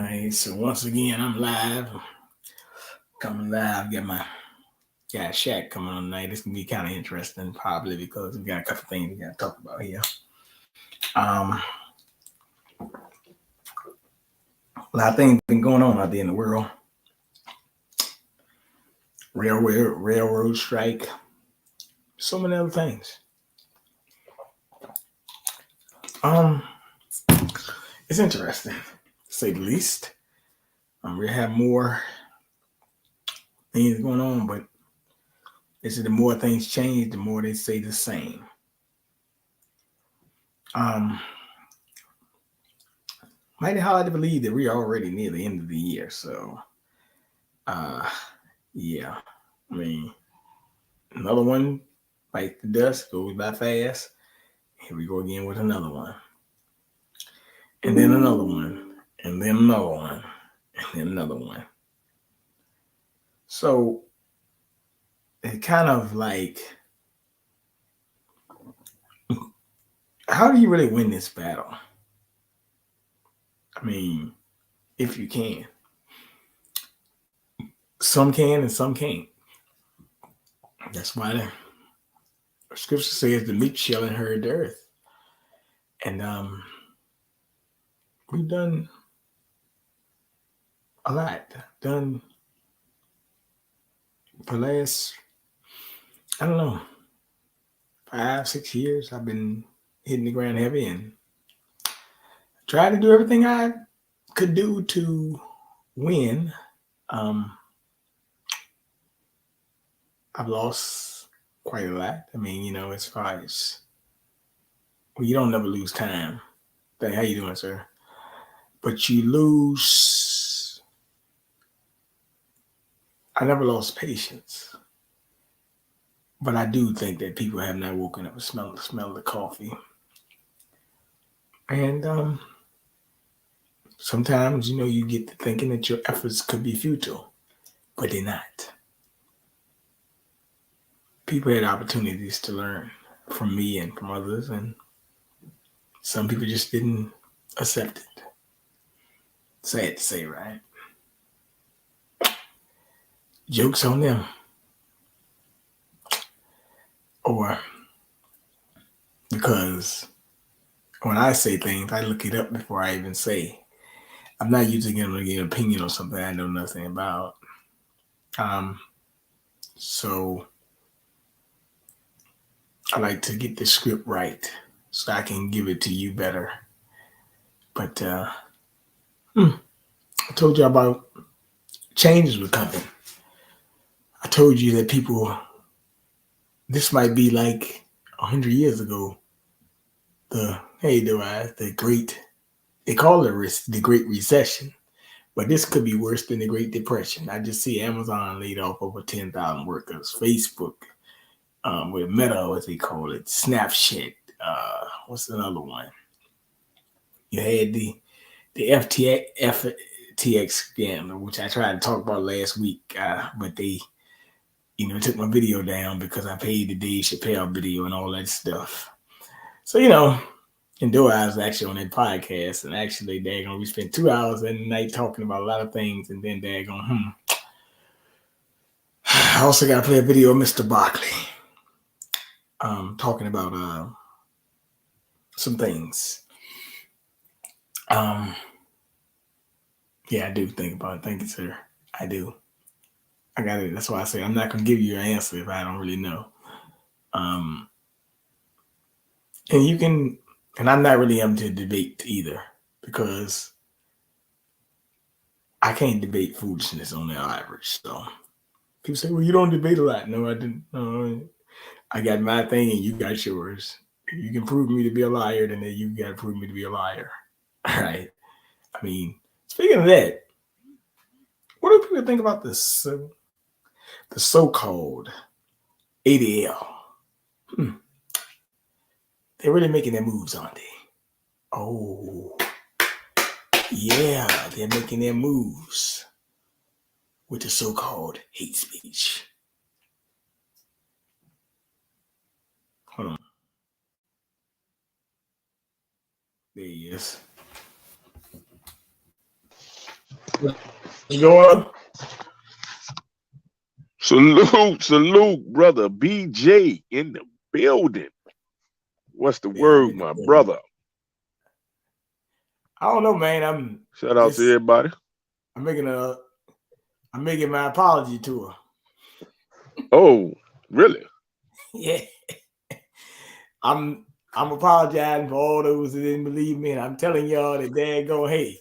right, so once again, I'm live. Coming live. Got Chak coming on tonight. This can be kind of interesting, probably because we got a couple things we got to talk about here. Um, a lot of things been going on out there in the world. Railroad strike, so many other things. Um, it's interesting, to say the least. We have more things going on, but it's the more things change, the more they stay the same. Mighty hard to believe that we're already near the end of the year. So, yeah, I mean, another one bites the dust, goes by fast. Here we go again with another one, and then another one, and then another one, and then another one. So it kind of like, how do you really win this battle? I mean, if you can. Some can and some can't. That's why the scripture says the meek shall inherit the earth. And we've done a lot. Done for the last, I don't know, 5-6 years. I've been hitting the ground heavy and tried to do everything I could do to win. I've lost quite a lot. I mean, as far as, well, you don't never lose time. Hey, how you doing, sir? But you lose. I never lost patience. But I do think that people have not woken up and smell the coffee. And sometimes, you get to thinking that your efforts could be futile, but they're not. People had opportunities to learn from me and from others, and some people just didn't accept it. Sad to say, right? Joke's on them. Or because when I say things, I look it up before I even say. I'm not using them to get an opinion on something I know nothing about. So I like to get the script right so I can give it to you better. But I told you about changes were coming. I told you that this might be like 100 years ago. They call it the Great Recession, but this could be worse than the Great Depression. I just see Amazon laid off over 10,000 workers. Facebook, with Meta, as they call it, Snapchat. What's another one? You had the FTX scandal, which I tried to talk about last week, but they, took my video down because I paid the Dave Chappelle video and all that stuff. So, and though I was actually on that podcast, and actually, we spent 2 hours in the night talking about a lot of things, and then I also got to play a video of Mr. Barkley, talking about some things. Yeah, I do think about it. Thank you, sir. I do. I got it. That's why I say I'm not going to give you an answer if I don't really know. And you can, and I'm not really into debate either, because I can't debate foolishness on the average. So people say, well, you don't debate a lot. No, I didn't. No, I got my thing and you got yours. If you can prove me to be a liar, then you got to prove me to be a liar. All right. I mean, speaking of that, what do people think about this? The so-called ADL? They're really making their moves, aren't they? Oh, yeah, they're making their moves with the so-called hate speech. Hold on. There he is. You going? Salute, brother BJ in the building. What's the Yeah, word, my brother? I don't know, man. Shout out to everybody. I'm making my apology tour. Oh, really? Yeah. I'm apologizing for all those that didn't believe me, and I'm telling y'all that daggone, hey,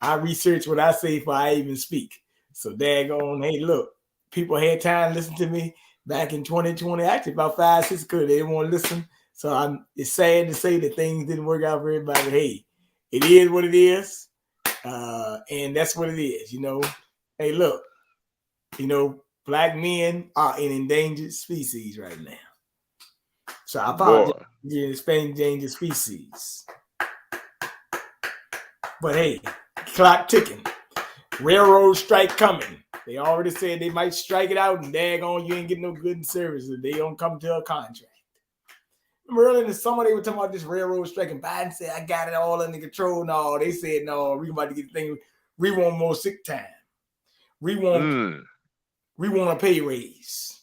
I research what I say before I even speak. So daggone, hey, look, people had time to listen to me back in 2020. Actually, about 5, 6 good. They didn't want to listen. So it's sad to say that things didn't work out for everybody. But hey, it is what it is. And that's what it is, you know. Hey, look, you know, black men are an endangered species right now. So I apologize for endangered species. But hey, clock ticking. Railroad strike coming. They already said they might strike it out, and daggone, you ain't getting no good service if they don't come to a contract. Remember earlier in the summer, they were talking about this railroad strike, and Biden said, I got it all under control. No, they said, no, we about to get the thing. We want more sick time. We want a pay raise.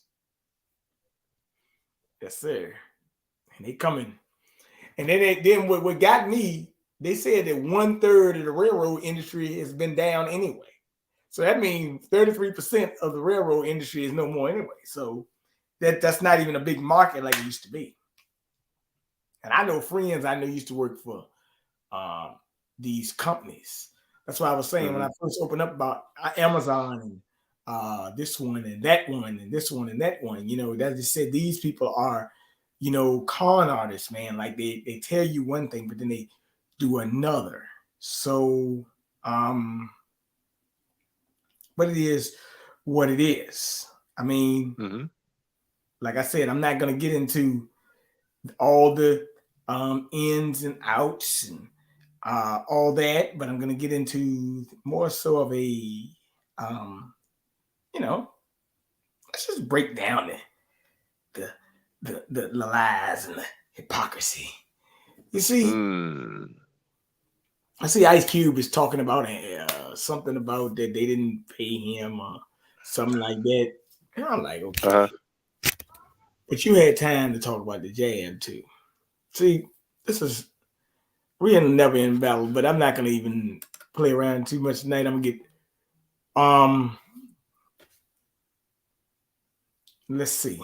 Yes, sir. And they coming. And then what got me, they said that 1/3 of the railroad industry has been down anyway. So that means 33% of the railroad industry is no more anyway. So that's not even a big market like it used to be. And I know friends I know used to work for these companies. That's why I was saying when I first opened up about Amazon and this one and that one and this one and that one, you know, that just said these people are, you know, con artists, man. Like they tell you one thing, but then they do another. So, but it is what it is. I mean, like I said, I'm not going to get into all the ins and outs and all that, but I'm going to get into more so of a, you know, let's just break down the lies and the hypocrisy. You see, I see Ice Cube is talking about something about that they didn't pay him or something like that. And I'm like, okay. But you had time to talk about the jab too. See, we're in a never end battle, but I'm not gonna even play around too much tonight. I'm gonna get let's see.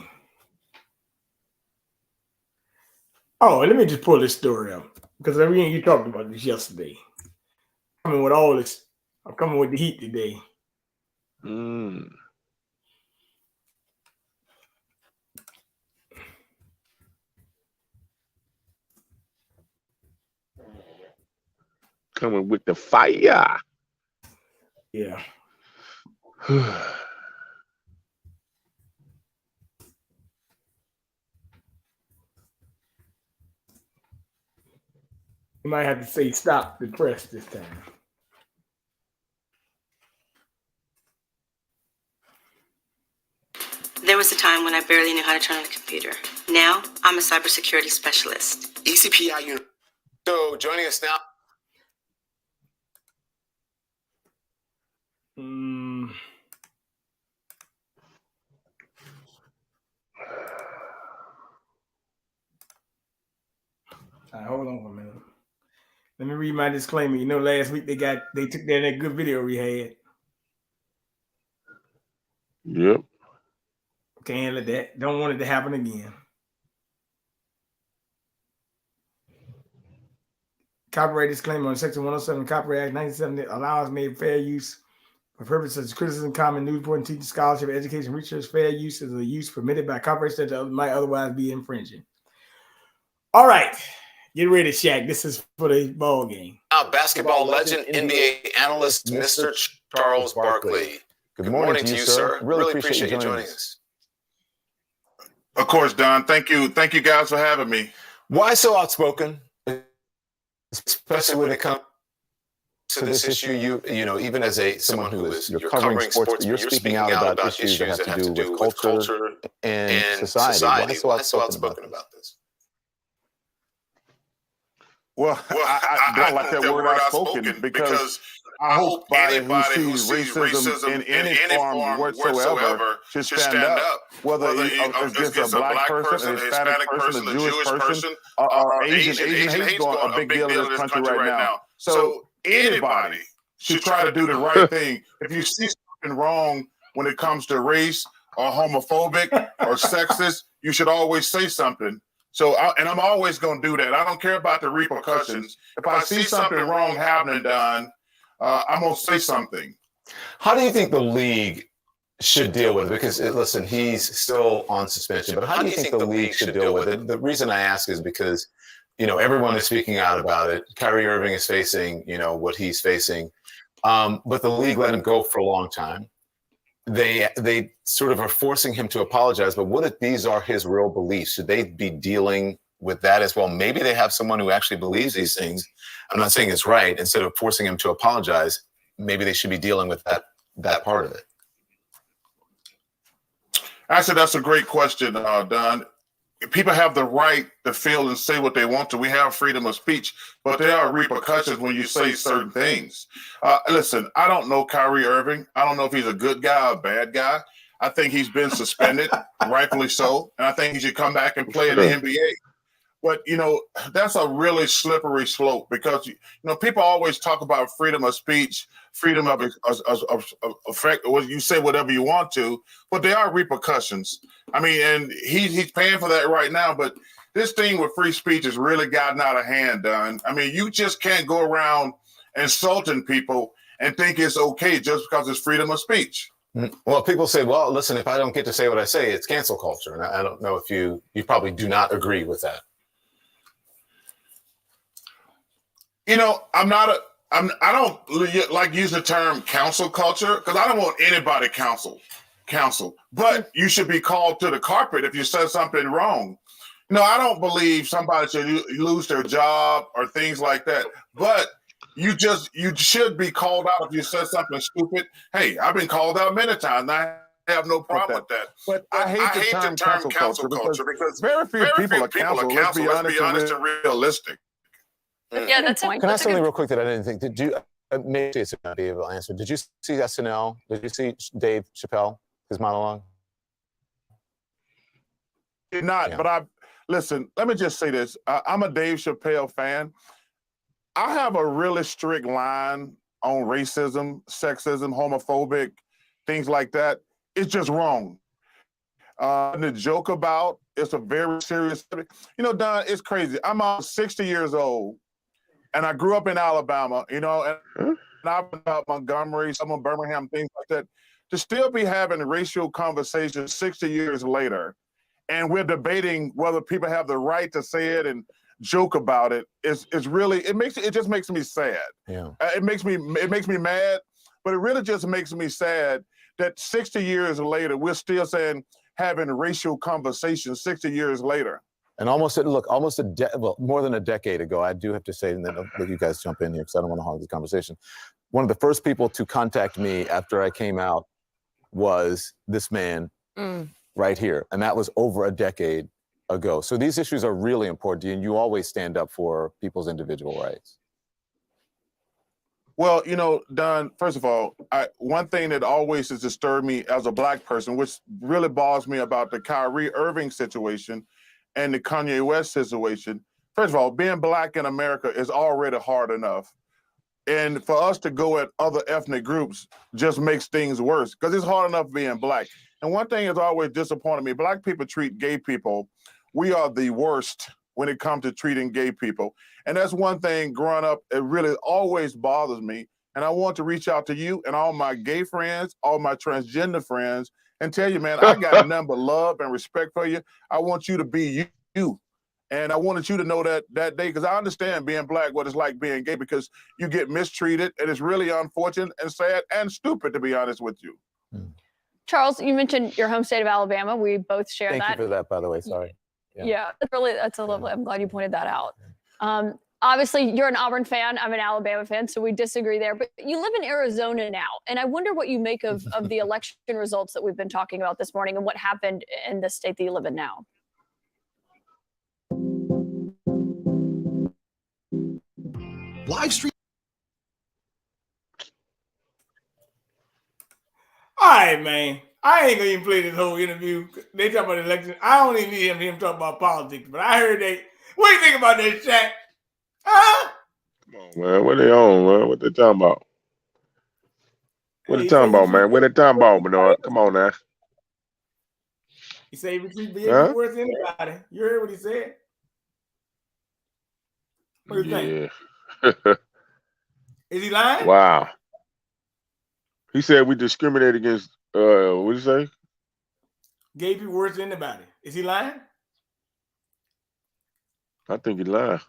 Oh, let me just pull this story up because you talked about this yesterday. I'm coming with all this. I'm coming with the heat today. Coming with the fire. Yeah. You might have to say stop the press this time. There was a time when I barely knew how to turn on a computer. Now, I'm a cybersecurity specialist. ECPI. So, joining us now. All right, hold on for a minute. Let me read my disclaimer. You know, last week they took down that good video we had. Yep. Can't let that. Don't want it to happen again. Copyright disclaimer on Section 107 Copyright Act 1970 allows made fair use for purposes such as criticism, comment, news reporting, teaching, scholarship, education, research. Fair use is a use permitted by copyright statute that might otherwise be infringing. All right. Get ready, Shaq. This is for the ball game. Now, basketball legend, NBA analyst, Mr. Charles Barkley. Good morning to you, sir. Really appreciate you joining us. Of course, Don. Thank you guys for having me. Why so outspoken, especially when it comes to this issue? You know, even as someone who is you're covering sports, but you're speaking out about issues that have to do with culture and society. Why so outspoken about this? Well, I don't like that word outspoken because I hope anybody who sees racism in any form whatsoever should stand up, whether it's against a black person, a Hispanic person, a Jewish person, or Asian. Asian hate's going a big deal in this country right now. So anybody should try to do the right thing. If you see something wrong when it comes to race or homophobic or sexist, you should always say something. So, I'm always going to do that. I don't care about the repercussions. If I see something wrong happening, Don, I'm going to say something. How do you think the league should deal with it? Because, listen, he's still on suspension, but how do you think the league should deal with it? The reason I ask is because, everyone is speaking out about it. Kyrie Irving is facing, what he's facing. But the league let him go for a long time. They sort of are forcing him to apologize, but what if these are his real beliefs? Should they be dealing with that as well? Maybe they have someone who actually believes these things. I'm not saying it's right. Instead of forcing him to apologize, maybe they should be dealing with that part of it. Actually, that's a great question, Don. People have the right to feel and say what they want to. We have freedom of speech, but there are repercussions when you say certain things. Listen, I don't know Kyrie Irving. I don't know if he's a good guy or a bad guy. I think he's been suspended, rightfully so, and I think he should come back and play in the NBA. But, that's a really slippery slope because, people always talk about freedom of speech, freedom of effect, or you say whatever you want to, but there are repercussions. I mean, and he's paying for that right now, but this thing with free speech has really gotten out of hand, Don. I mean, you just can't go around insulting people and think it's okay just because it's freedom of speech. Well, people say, well, listen, if I don't get to say what I say, it's cancel culture. And I don't know if you probably do not agree with that. I don't like use the term council culture because I don't want anybody counsel, but you should be called to the carpet if you said something wrong. I don't believe somebody should lose their job or things like that, but you should be called out if you said something stupid. Hey, I've been called out many times and I have no problem with that. But I hate the term council culture because very few people are counsel. Let's be honest and realistic. Yeah, that's a point. Can I ask something real quick that I didn't think? Did you, maybe it's not be able to answer. Did you see SNL? Did you see Dave Chappelle, his monologue? Did not, but listen, let me just say this. I'm a Dave Chappelle fan. I have a really strict line on racism, sexism, homophobic, things like that. It's just wrong. The joke about it's a very serious. Don, it's crazy. I'm 60 years old. And I grew up in Alabama, and I've been out Montgomery, some of Birmingham, things like that. To still be having racial conversations 60 years later, and we're debating whether people have the right to say it and joke about it, is really it just makes me sad. Yeah. It makes me mad, but it really just makes me sad that 60 years later we're still having racial conversations 60 years later. And more than a decade ago, I do have to say, and then I'll let you guys jump in here because I don't want to hog this conversation. One of the first people to contact me after I came out was this man right here. And that was over a decade ago. So these issues are really important to you, and you always stand up for people's individual rights. Well, Don, first of all, one thing that always has disturbed me as a Black person, which really bothers me about the Kyrie Irving situation and the Kanye West situation. First of all, being Black in America is already hard enough. And for us to go at other ethnic groups just makes things worse because it's hard enough being Black. And one thing has always disappointed me, Black people treat gay people. We are the worst when it comes to treating gay people. And that's one thing growing up, it really always bothers me. And I want to reach out to you and all my gay friends, all my transgender friends, and tell you, man, I got nothing but love and respect for you. I want you to be you. And I wanted you to know that day, because I understand being Black, what it's like being gay, because you get mistreated, and it's really unfortunate and sad and stupid, to be honest with you. Charles, you mentioned your home state of Alabama. We both share that. Thank you for that, by the way. Sorry. Yeah, that's a lovely. I'm glad you pointed that out. Obviously, you're an Auburn fan. I'm an Alabama fan, so we disagree there. But you live in Arizona now, and I wonder what you make of the election results that we've been talking about this morning and what happened in the state that you live in now. Live stream. right, man. I ain't gonna even play this whole interview. They talk about the election. I don't even need him talk about politics, but I heard they. What do you think about that, Chak? Huh? Come on, man. What they on, man? What they talking about? What Hey, they he talking said you about, treat man? What they talking about, Bernard? Come on now. He said you treat Huh? worse than anybody. You heard what he said? What do you think? Yeah. Is he lying? Wow. He said we discriminate against what did you say? Gay people worse than anybody. Is he lying? I think he lying.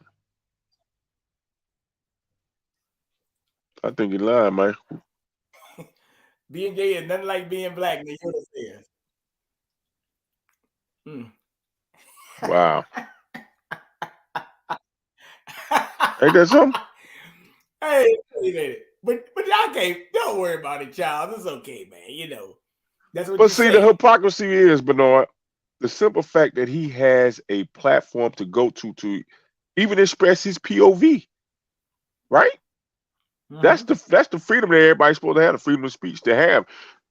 I think he lying, man. Being gay is nothing like being black, and Yoda says. Wow. Ain't that something? Hey, but y'all can't. Don't worry about it, child. It's okay, man. You know that's what. But you see, say. the hypocrisy is, Bernard, the simple fact that he has a platform to go to even express his POV, right? That's the freedom that everybody's supposed to have, the freedom of speech, to have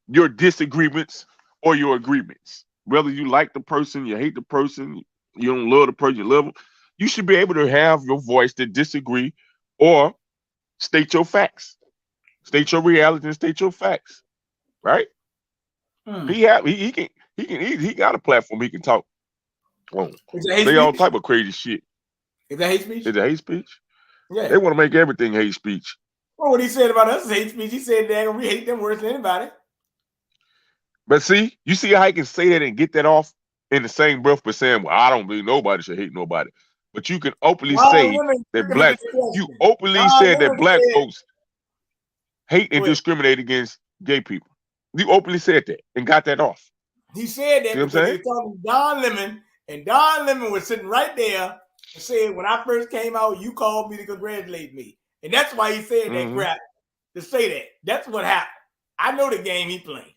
your disagreements or your agreements. Whether you like the person, you hate the person, you don't love the person, you love them, you should be able to have your voice to disagree or state your facts, state your reality, and state your facts, right? He got a platform he can talk on. Say all type of crazy shit. Is that hate speech? Is it hate speech? Yeah. They want to make everything hate speech. Well, what he said about us is hate speech. He said that we hate them worse than anybody. But see, you see how he can say that and get that off in the same breath, but saying, "Well, I don't believe nobody should hate nobody." But you can openly say that black folks hate and discriminate against gay people. You openly said that and got that off. He said that because he was talking to Don Lemon, and Don Lemon was sitting right there and said, "When I first came out, you called me to congratulate me," and that's why he said that crap to say that. That's what happened. I know the game he playing.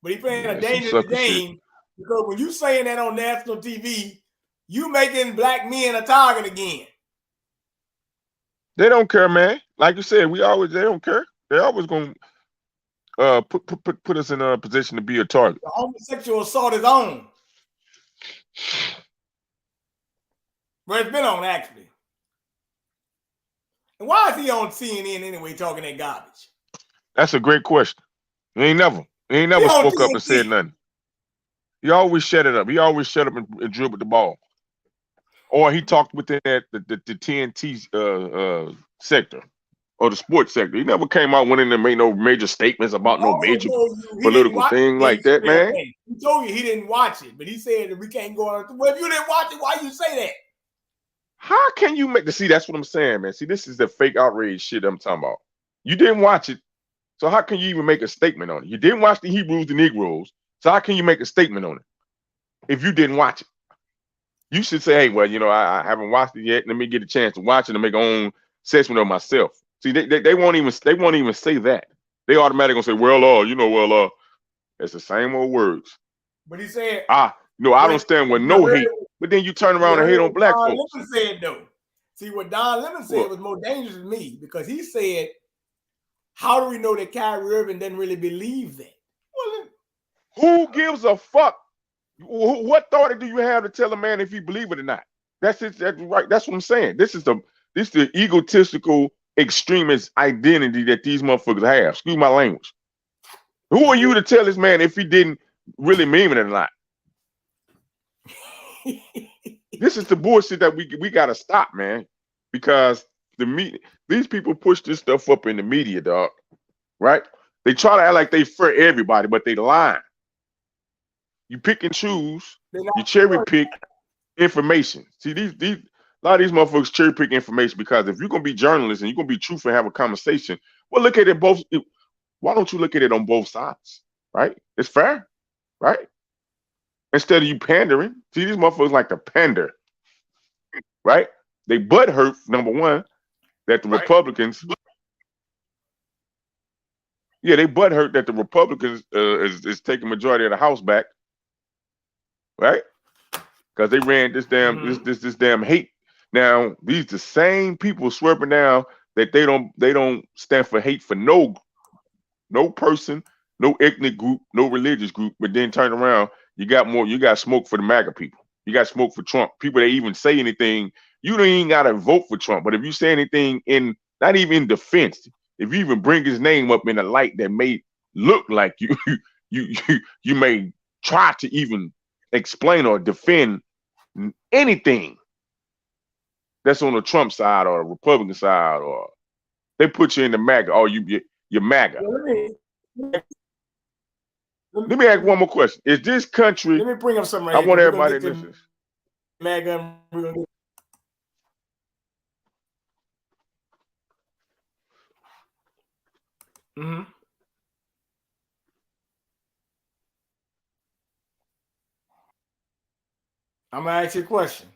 But he playing a dangerous game because when you saying that on national TV, you making black men a target again. They don't care, man. Like you said, they don't care. They're always gonna put us in a position to be a target. The homosexual assault is on. Well, it's been on actually. And why is he on CNN anyway talking that garbage? That's a great question. He ain't never spoke up and said nothing. He always shut it up. He always shut up and dribbled the ball. Or he talked within the TNT sector or the sports sector. He never came out went in and made no major statements about no major political thing like that, man. He told you he didn't watch it, but he said that we can't go on. Well, if you didn't watch it, why you say that? How can you make see? That's what I'm saying, man. See, this is the fake outrage shit I'm talking about. You didn't watch it, so how can you even make a statement on it? You didn't watch the Hebrews, the Negroes, so how can you make a statement on it if you didn't watch it? You should say, hey, well, I haven't watched it yet. Let me get a chance to watch it and make my own assessment of myself. See, they won't even say that. They automatically gonna say, well, it's the same old words. But he said, I don't stand with no hate. But then you turn around and hate on black folks. Lemon said though. See what Don Lemon said was more dangerous than me because he said, how do we know that Kyrie Irving doesn't really believe that? Well, who gives a fuck? What authority do you have to tell a man if he believe it or not? That's it. That's right. That's what I'm saying. This is the egotistical extremist identity that these motherfuckers have. Excuse my language. Who are you to tell this man if he didn't really mean it or not? This is the bullshit that we gotta stop, man. Because these people push this stuff up in the media, dog. Right? They try to act like they for everybody, but they lying. You pick and choose. You cherry pick information. See, a lot of these motherfuckers cherry pick information because if you're gonna be journalists and you're gonna be truthful and have a conversation, well, look at it both. Why don't you look at it on both sides? Right? It's fair, right? Instead of you pandering. See, these motherfuckers like to pander, right? They butt hurt, number one, that the Republicans. Yeah, they butt hurt that the Republicans is taking majority of the House back. Right? Because they ran this damn this damn hate. Now these the same people swearing now that they don't stand for hate for no person, no ethnic group, no religious group, but then turn around, you got smoke for the MAGA people. You got smoke for Trump. People that even say anything, you don't even gotta vote for Trump. But if you say anything in not even in defense, if you even bring his name up in a light that may look like you may try to even explain or defend anything that's on the Trump side or the Republican side, or they put you in the MAGA. Oh, you're MAGA. Let me ask one more question. Is this country? Let me bring up something right I here. want everybody to listen. MAGA. Mm-hmm. I'm gonna ask you a question.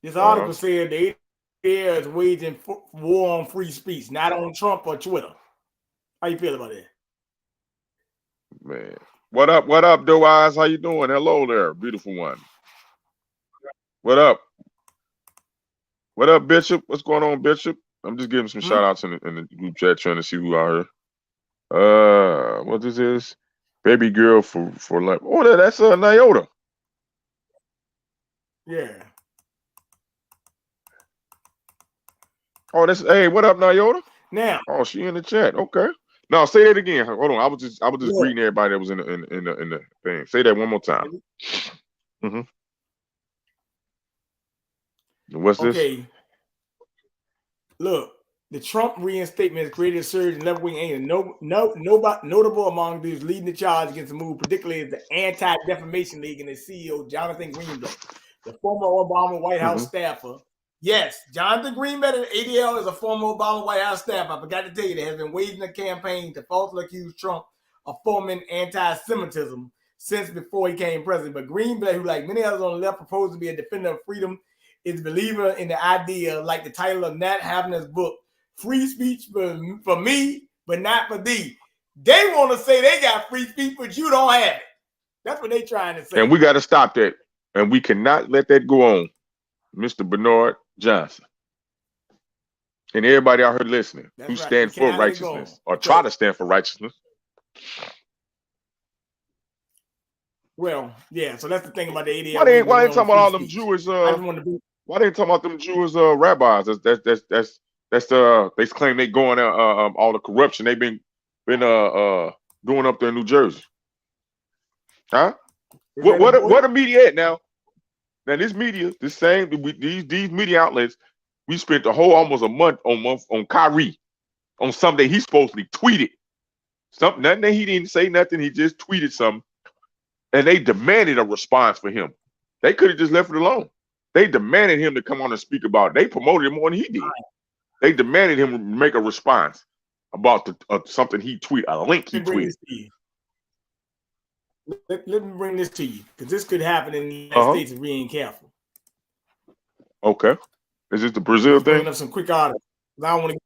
This article said the ADL is waging war on free speech, not on Trump or Twitter. How you feel about that? Man, what up, Doe Eyes? How you doing? Hello there, beautiful one. What up? What up, Bishop? What's going on, Bishop? I'm just giving some shout outs in the group chat, trying to see who out here. What this is? Baby girl for like. Oh, that's Nyota. Yeah. Oh, that's hey. What up, Nyota? Now. Oh, she in the chat. Okay. No, say that again. Hold on. I was just greeting everybody that was in the thing. Say that one more time. Mm-hmm. What's this? Okay. Look, the Trump reinstatement has created a surge in left-wing anger. Notable among these leading the charge against the move, particularly is the Anti-Defamation League and its CEO, Jonathan Greenblatt, the former Obama White House staffer. Yes, Jonathan Greenblatt of ADL is a former Obama White House staffer. I forgot to tell you, that has been waging a campaign to falsely accuse Trump of forming anti-Semitism since before he became president. But Greenblatt, who like many others on the left propose to be a defender of freedom, is a believer in the idea, like the title of Nat Havener's book, Free Speech for Me, but not for thee. They want to say they got free speech, but you don't have it. That's what they're trying to say. And we got to stop that. And we cannot let that go on. Mr. Bernard Johnson. And everybody out here listening who stand for righteousness or try to stand for righteousness. Well, yeah, so that's the thing about the ADL. Why they ain't talking about all them Jewish why they ain't talking about them Jewish rabbis? That's they claim they going all the corruption they've been doing up there in New Jersey. Huh? What the media at now? Now this media, these media outlets, we spent almost a month on Kyrie, on something he supposedly tweeted. Nothing that he didn't say nothing, he just tweeted something. And they demanded a response for him. They could have just left it alone. They demanded him to come on and speak about it. They promoted him more than he did. They demanded him to make a response about something he tweeted, a link he tweeted. Let me bring this to you, because this could happen in the United States if we ain't careful. Okay. Is this the Brazil thing? Bringing up some quick articles. I don't want to.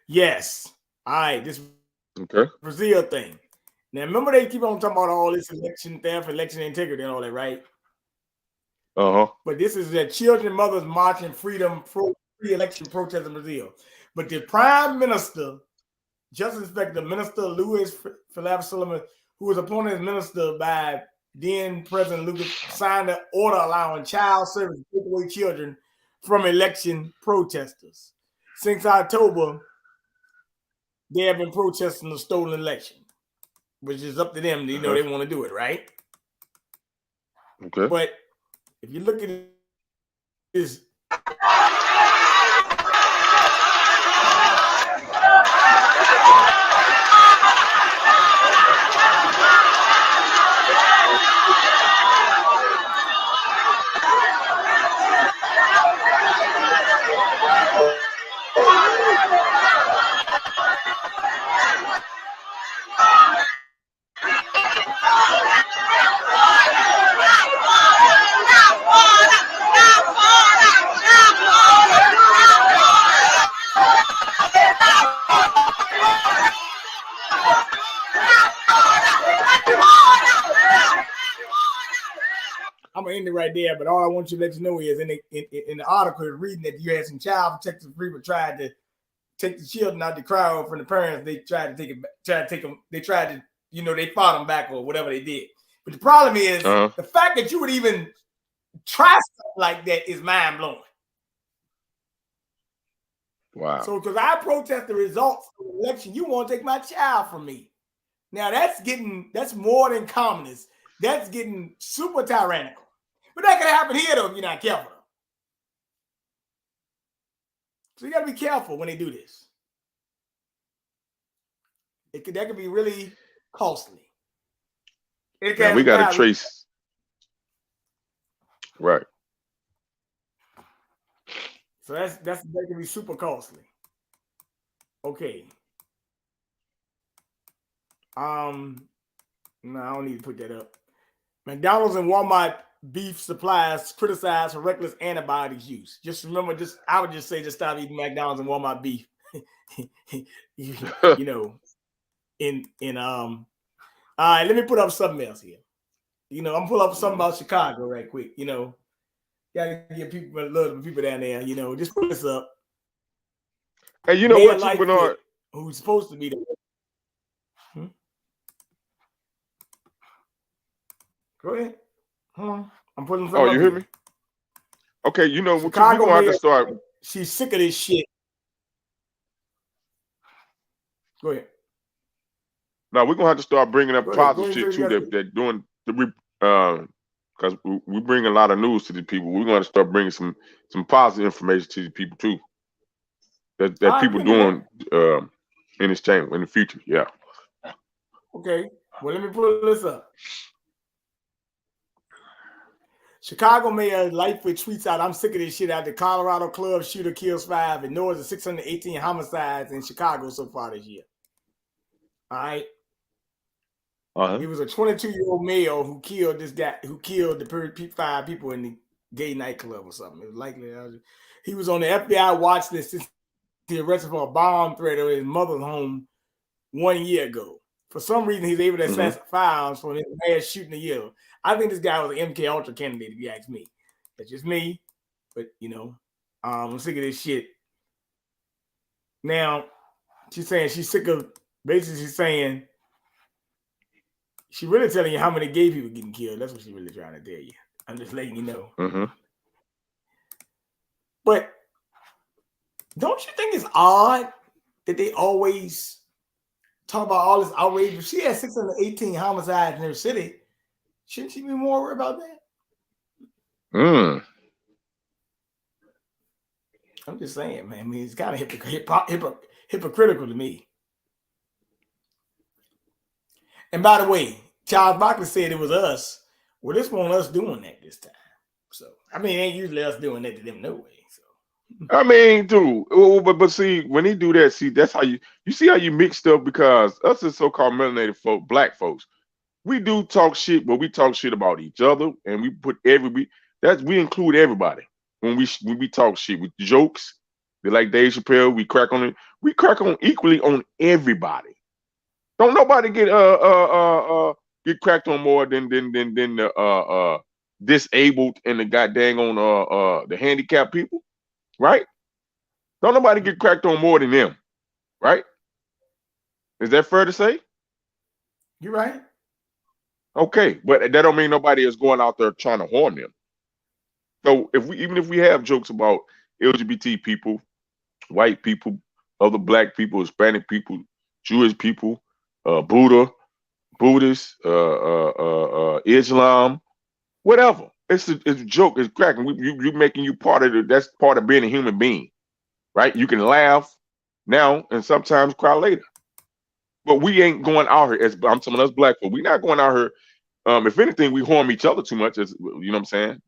Yes. All right. This Brazil thing. Now, remember they keep on talking about all this election theft, election integrity, and all that, right? But this is a children, mothers marching freedom, pre-election protest in Brazil. But the Prime Minister, Justice Inspector Minister Luiz Flávio Silva, who was appointed as minister by then President Lucas, signed an order allowing child service to take away children from election protesters. Since October, they have been protesting the stolen election, which is up to them. They know they want to do it, right? Okay. But if you look at this. I'm gonna end it right there, but all I want you to let you know is in the article reading that you had some child protective people tried to take the children out the crowd from the parents. They tried to take them. They tried to you know, they fought them back or whatever they did. But the problem is the fact that you would even try something like that is mind blowing. Wow. So because I protest the results of the election, you want to take my child from me. Now that's more than communist. That's getting super tyrannical. But that can happen here though if you're not careful. So you got to be careful when they do this. That could be really costly. Yeah, we got to trace. Right. So that can be super costly. Okay. No, I don't need to put that up. McDonald's and Walmart beef suppliers criticized for reckless antibiotics use. Just remember, I would just say just stop eating McDonald's and Walmart beef. you know, all right, let me put up something else here. You know, I'm pull up something about Chicago right quick. You know, gotta give people a little people down there. You know, just put this up. Hey, you know what, Bernard? Who's supposed to be the Go ahead. I'm putting something. Oh, you hear me? Okay, you know, we're going to have to start. She's sick of this shit. Go ahead. Now we're gonna have to start bringing up positive shit too. That doing the because we bring a lot of news to the people. We're gonna start bringing some positive information to the people too. That people doing in this chamber in the future. Yeah. Okay. Well, let me pull this up. Chicago Mayor Lightfoot tweets out, "I'm sick of this shit." After Colorado club shooter kills 5, ignores the 618 homicides in Chicago so far this year. All right. It was a 22-year-old male who killed this guy, who killed the 5 people in the gay nightclub or something. It was likely he was on the FBI watch list since he arrested for a bomb threat at his mother's home 1 year ago. For some reason, he's able to access files from his last shooting a year. I think this guy was an MK Ultra candidate, if you ask me. That's just me. But, you know, I'm sick of this shit. Now, she's saying she's sick of, basically she's saying, she really telling you how many gay people getting killed. That's what she's really trying to tell you. I'm just letting you know. But don't you think it's odd that they always talk about all this outrage? If she has 618 homicides in her city, shouldn't she be more worried about that? I'm just saying, man. I mean, it's kind of hypocritical to me. And by the way, Charles Barkley said it was us. Well, this wasn't us doing that this time. So, I mean, it ain't usually us doing that to them no way. So, I mean, dude, but see, when he do that, see, that's how you see how you mix stuff, because us as so-called melanated folk, black folks, we do talk shit, but we talk shit about each other, and we put we include everybody when we talk shit with jokes. They like Dave Chappelle, we crack on it. We crack on equally on everybody. Don't nobody get cracked on more than the disabled and the goddamn on the handicapped people, right? Don't nobody get cracked on more than them, right? Is that fair to say? You're right. Okay, but that don't mean nobody is going out there trying to harm them. So even if we have jokes about LGBT people, white people, other black people, Hispanic people, Jewish people, Buddhists, Islam, whatever. It's a joke. It's cracking. You making you part of it. That's part of being a human being, right? You can laugh now and sometimes cry later. But we ain't going out here, as I'm telling us black folk, we're not going out here. If anything, we harm each other too much, as you know what I'm saying,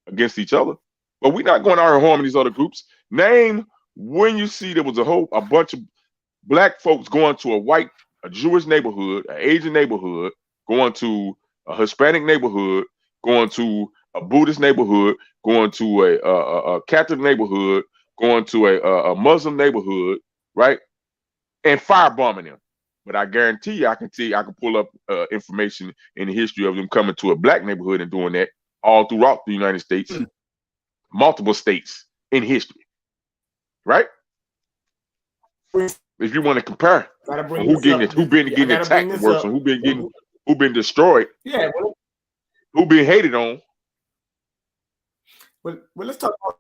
against each other. But we're not going out here harming these other groups. Name when you see there was a bunch of black folks going to a Jewish neighborhood, an Asian neighborhood, going to a Hispanic neighborhood, going to a Buddhist neighborhood, going to a Catholic neighborhood, going to a Muslim neighborhood, right? And firebombing them. But I guarantee you, I can pull up information in the history of them coming to a black neighborhood and doing that all throughout the United States, multiple states in history, right? If you want to compare Gotta bring who this getting up. it, who been Yeah, I getting gotta bring attacked this worse, up. and who been destroyed, Yeah, who been hated on. well, let's talk about.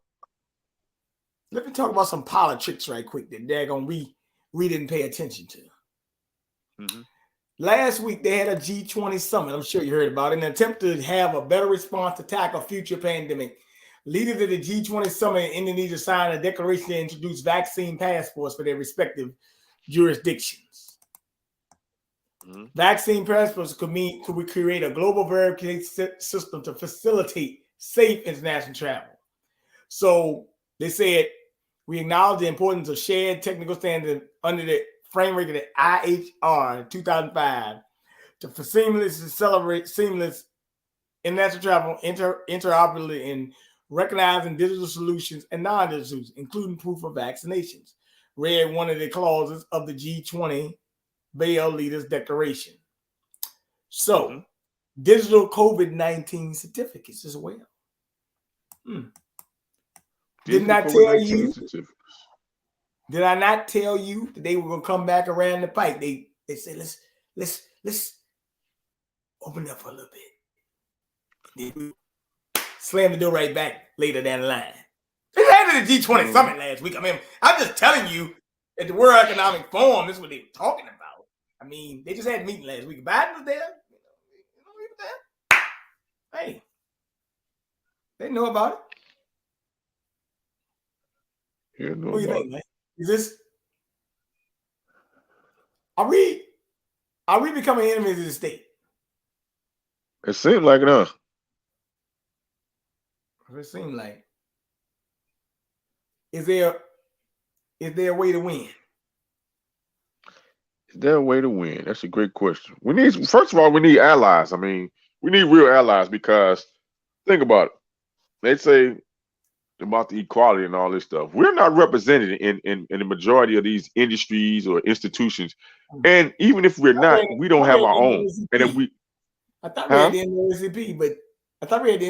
Let me talk about some politricks right quick that daggone we didn't pay attention to. Mm-hmm. Last week they had a G20 summit. I'm sure you heard about it. In an attempt to have a better response to tackle future pandemic, leaders of the G20 summit in Indonesia signed a declaration to introduce vaccine passports for their respective jurisdictions. Mm-hmm. Vaccine passports could we create a global verification system to facilitate safe international travel. So they said, we acknowledge the importance of shared technical standards under the framework of the IHR 2005 to accelerate seamless international travel, interoperability, and recognizing digital solutions and non-digital solutions, including proof of vaccinations. Read one of the clauses of the G20 Bail Leaders Declaration. So, digital COVID-19 certificates as well. Didn't I tell you? Did I not tell you that they were gonna come back around the pipe? They said let's open up for a little bit. Then slam the door right back later down the line. They had the G20 summit last week. I mean, I'm just telling you at the World Economic Forum, this is what they were talking about. I mean, they just had a meeting last week. Biden was there. You know, he was there. Hey, they know about it. Yeah, What do you think, man? Is this? Are we becoming enemies of the state? It seemed like it, huh? It seemed like. Is there a way to win? Is there a way to win? That's a great question. First of all, we need allies. I mean, we need real allies because think about it. They say about the equality and all this stuff. We're not represented in the majority of these industries or institutions. And even if we're not, we don't have our own. And then I thought we had the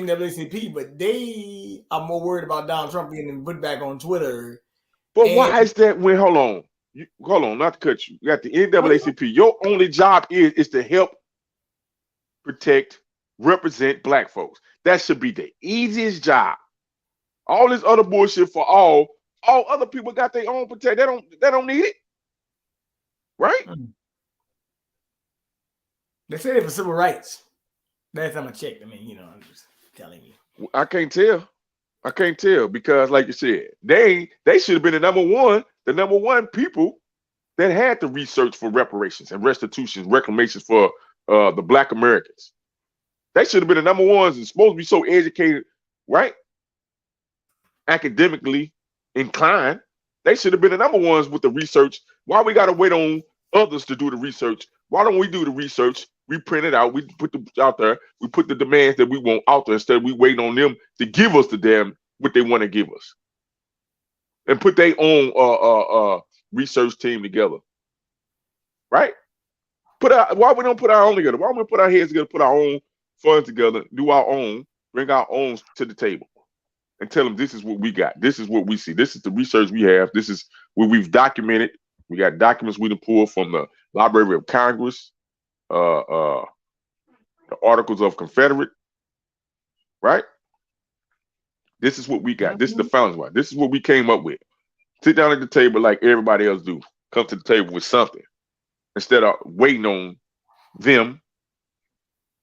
NAACP, but they are more worried about Donald Trump being put back on Twitter. But why is that when hold on, not to cut you. You got the NAACP. Your only job is to help protect, represent black folks. That should be the easiest job. All this other bullshit for all other people got their own protect. They don't need it. Right? They say it for civil rights. Last time I checked. I mean, I'm just telling you. I can't tell because, like you said, they should have been the number one people that had to research for reparations and restitutions, reclamations for the Black Americans. They should have been the number ones and supposed to be so educated, right? Academically inclined. They should have been the number ones with the research. Why we got to wait on others to do the research? Why don't we do the research? We print it out. We put it out there. We put the demands that we want out there instead of we waiting on them to give us the damn what they want to give us. And put their own research team together. Right? Why we don't put our own together? Why don't we put our heads together, put our own funds together, do our own, bring our own to the table, and tell them this is what we got. This is what we see. This is the research we have. This is what we've documented. We got documents we done pulled from the Library of Congress, the Articles of Confederate, right? This is what we got. This is the founders' one. This is what we came up with. Sit down at the table like everybody else do. Come to the table with something instead of waiting on them,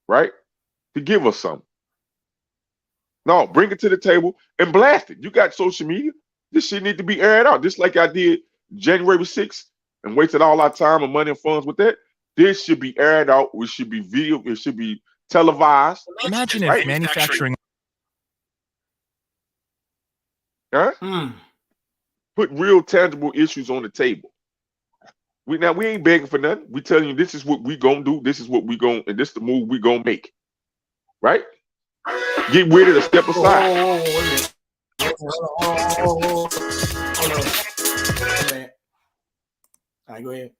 right, to give us something. No, bring it to the table and blast it. You got social media. This shit need to be aired out, just like I did January 6th and wasted all our time and money and funds with that. This should be aired out. It should be video. It should be televised. Imagine if manufacturing. Put real tangible issues on the table. We ain't begging for nothing. We telling you this is what we gonna do. This is what we gonna, and this is the move we gonna make. Right? Get with it or step aside. All right, go ahead.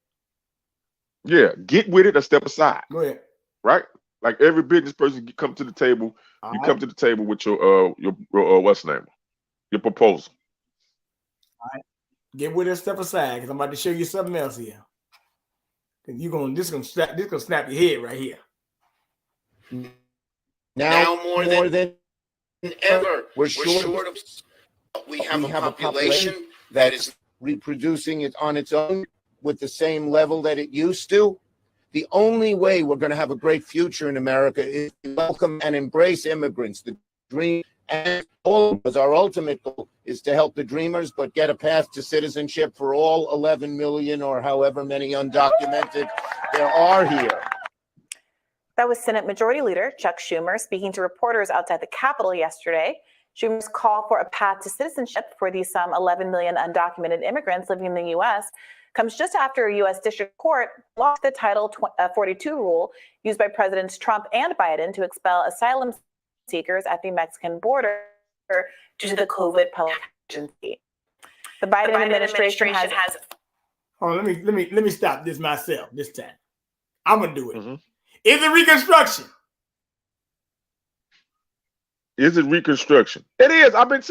Yeah, get with it or step aside. Go ahead. Right? Like every business person, you come to the table. You come to the table with your what's the name? Your proposal. All right. Get with that stuff aside, because I'm about to show you something else here. This gonna snap your head right here. Now more than ever, we're short of. We have a population that is reproducing it on its own with the same level that it used to. The only way we're going to have a great future in America is to welcome and embrace immigrants. The dream, and all of us, our ultimate goal is to help the dreamers, but get a path to citizenship for all 11 million or however many undocumented there are here. That was Senate Majority Leader Chuck Schumer speaking to reporters outside the Capitol yesterday. Schumer's call for a path to citizenship for these some 11 million undocumented immigrants living in the U.S. comes just after a U.S. District Court blocked the Title 42 rule used by Presidents Trump and Biden to expel asylum seekers at the Mexican border due to the COVID public emergency. The Biden administration has. Hold on, let me stop this myself this time. I'm gonna do it. Is it Reconstruction? Is it Reconstruction? It is. I've been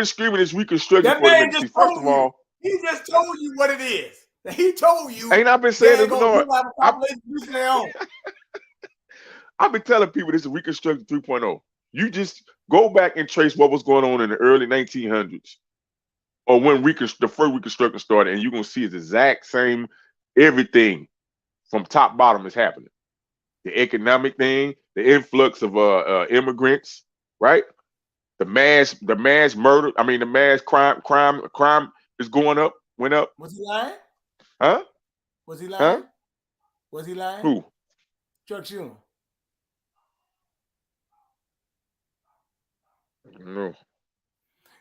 screaming it's Reconstruction That for a man minute. just See, first told of all, he just told you what it is. He told you. ain't I been saying it? No, I've been telling people this is Reconstruction 3.0. You just go back and trace what was going on in the early 1900s, or when the first Reconstruction started, and you're gonna see it's the exact same. Everything from top bottom is happening. The economic thing, the influx of immigrants, right? The mass murder. I mean, the mass crime is went up. Was he lying? Huh? Was he lying? Huh? Was he lying? Who? Chuck Schumer.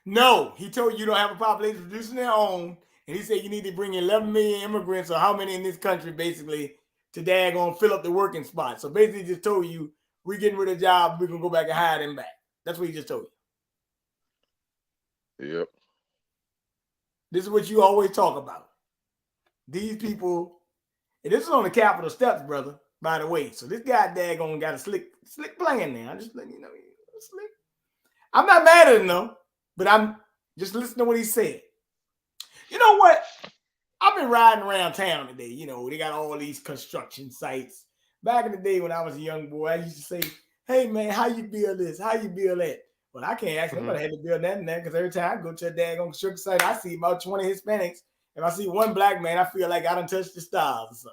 No, he told you don't have a population producing their own, and he said you need to bring 11 million immigrants, or how many in this country, basically, to daggone fill up the working spot. So basically, he just told you we're getting rid of jobs, we're gonna go back and hire them back. That's what he just told you. Yep. This is what you always talk about. These people, and this is on the Capitol steps, brother, by the way. So this guy daggone got a slick plan there. I'm just letting you know, slick. I'm not mad at him though, but I'm just listening to what he said. You know what? I've been riding around town today. You know, they got all these construction sites. Back in the day when I was a young boy, I used to say, hey man, how you build this? How you build that? But I can't ask nobody how to build that and that, because every time I go to a daggone construction site, I see about 20 Hispanics. If I see one black man, I feel like I done touched the stars or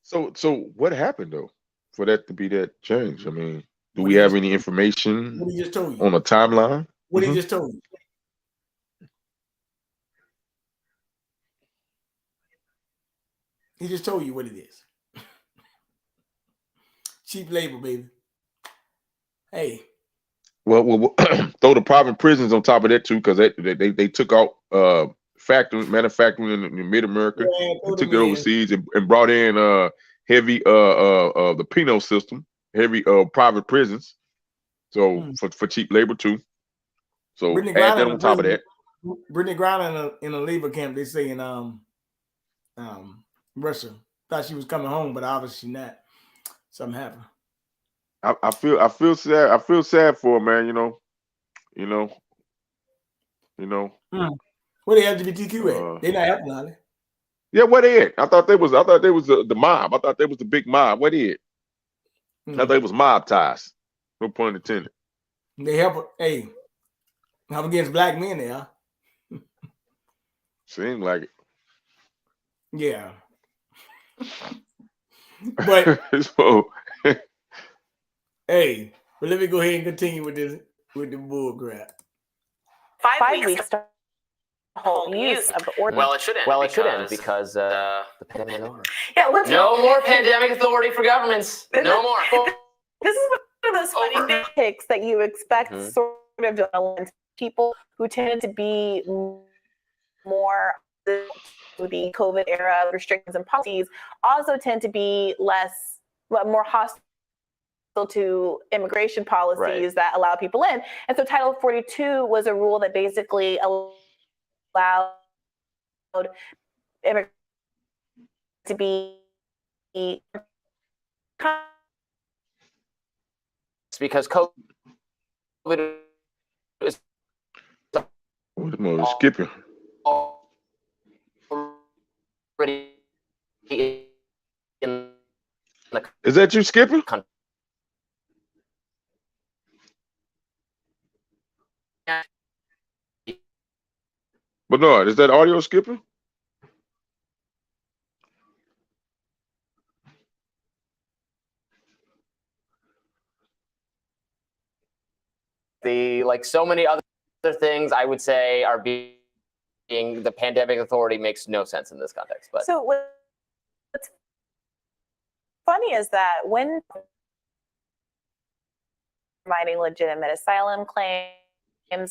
something. So what happened though for that to be that change? I mean, do we have any information what he just told you on a timeline? What he just told you. He just told you what it is. Cheap labor, baby. Hey. Well, throw the private prisons on top of that too, because they took out manufacturing in mid-America, and took it overseas and brought in heavy the penal system, heavy private prisons. So for cheap labor too. So Brittany add that on top of that. Brittany Griner in a labor camp, they say in Russia. Thought she was coming home, but obviously not. Something happened. I feel sad. I feel sad for her, man. You know. Where the LGBTQ at? They not helping, are they? Yeah, where they at? I thought they was the mob. I thought they was the big mob. Where they at? I thought it was mob ties. No pun intended. They help. Hey, help against black men there. Huh? Seems like it. Yeah. But so, hey, but let me go ahead and continue with the bull crap. 5 weeks to whole use of the ordinance. Well, it should end because the pandemic is over. Yeah, No more pandemic authority for governments. No more. This is one of those funny picks that you expect sort of violent people who tended to be more with the COVID era restrictions and policies also tend to be more hostile to immigration policies that allow people in. And so Title 42 was a rule that basically allowed immigrants to be because COVID is What's the mother skipping? Already in the Is that you skipping? country. Bernard, is that audio skipping? Like so many other things, I would say are being the pandemic authority makes no sense in this context. But So what's funny is that when providing legitimate asylum claims,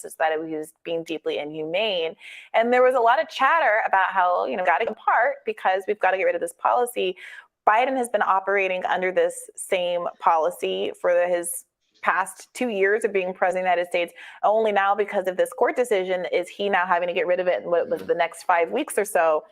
is that it was being deeply inhumane. And there was a lot of chatter about how, got to get apart because we've got to get rid of this policy. Biden has been operating under this same policy for his past 2 years of being president of the United States. Only now, because of this court decision, is he now having to get rid of it in what was the next 5 weeks or so.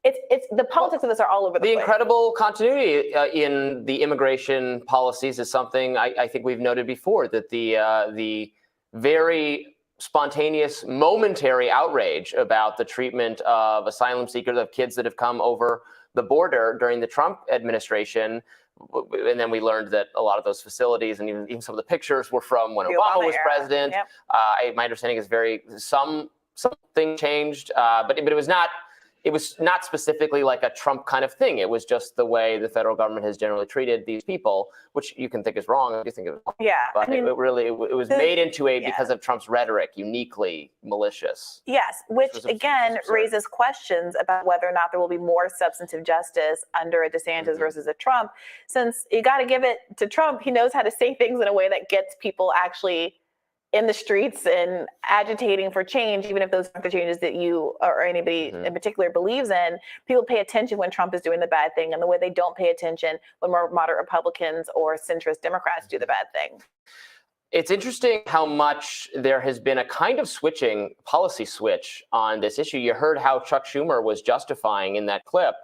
It's the politics of this are all over the place. The incredible continuity in the immigration policies is something I think we've noted before, that the very spontaneous, momentary outrage about the treatment of asylum seekers, of kids that have come over the border during the Trump administration. And then we learned that a lot of those facilities and even some of the pictures were from when Obama was president. Yep. My understanding is something changed, but it was not specifically like a Trump kind of thing. It was just the way the federal government has generally treated these people, which you can think is wrong. I do think it was wrong. Yeah. But it was made into because of Trump's rhetoric, uniquely malicious. Yes, which again raises questions about whether or not there will be more substantive justice under a DeSantis versus a Trump, since you got to give it to Trump. He knows how to say things in a way that gets people actually in the streets and agitating for change, even if those aren't the changes that you or anybody in particular believes in. People pay attention when Trump is doing the bad thing, and the way they don't pay attention when more moderate Republicans or centrist Democrats do the bad thing. It's interesting how much there has been a kind of policy switch on this issue. You heard how Chuck Schumer was justifying in that clip,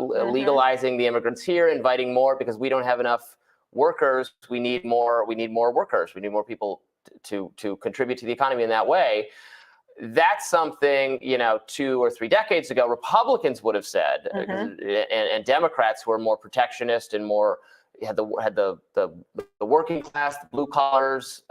legalizing the immigrants here, inviting more because we don't have enough workers. We need more workers. We need more people to contribute to the economy in that way. That's something, 2 or 3 decades ago, Republicans would have said, and Democrats who are more protectionist and more had the working class, the blue collars,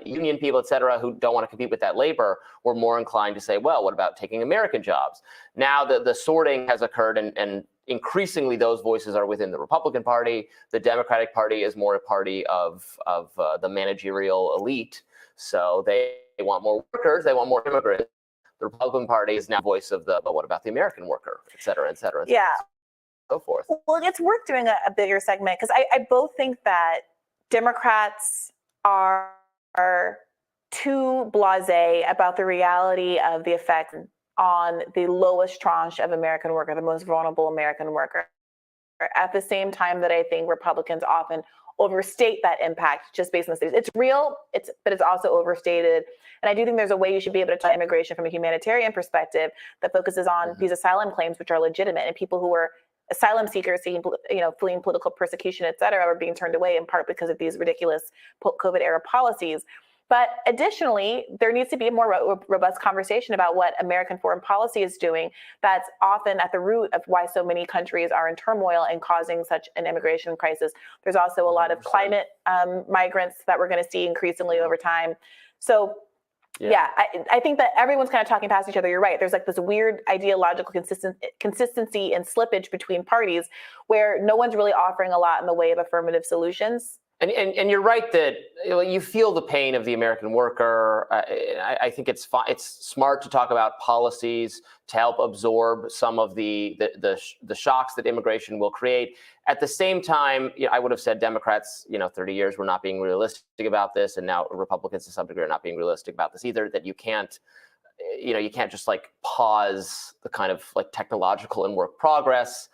union people, et cetera, who don't want to compete with that labor, were more inclined to say, well, what about taking American jobs? Now the sorting has occurred, and increasingly those voices are within the Republican Party. The Democratic Party is more a party of the managerial elite. So they want more workers, they want more immigrants. The Republican Party is now voice of but what about the American worker, et cetera, et cetera. Yeah. So forth. Well, it's worth doing a bigger segment because I both think that Democrats are too blasé about the reality of the effect on the lowest tranche of American worker, the most vulnerable American worker. At the same time that I think Republicans often overstate that impact just based on the statistics. It's real, but it's also overstated. And I do think there's a way you should be able to tie immigration from a humanitarian perspective that focuses on these asylum claims, which are legitimate, and people who are asylum seekers fleeing political persecution, et cetera, are being turned away in part because of these ridiculous COVID era policies. But additionally, there needs to be a more robust conversation about what American foreign policy is doing that's often at the root of why so many countries are in turmoil and causing such an immigration crisis. There's also a lot of climate migrants that we're going to see increasingly over time. So yeah, I think that everyone's kind of talking past each other. You're right. There's like this weird ideological consistency and slippage between parties where no one's really offering a lot in the way of affirmative solutions. And you're right that you feel the pain of the American worker. I think it's smart to talk about policies to help absorb some of the shocks that immigration will create. At the same time, I would have said Democrats, 30 years were not being realistic about this, and now Republicans to some degree are not being realistic about this either. That you can't just like pause the kind of like technological and work progress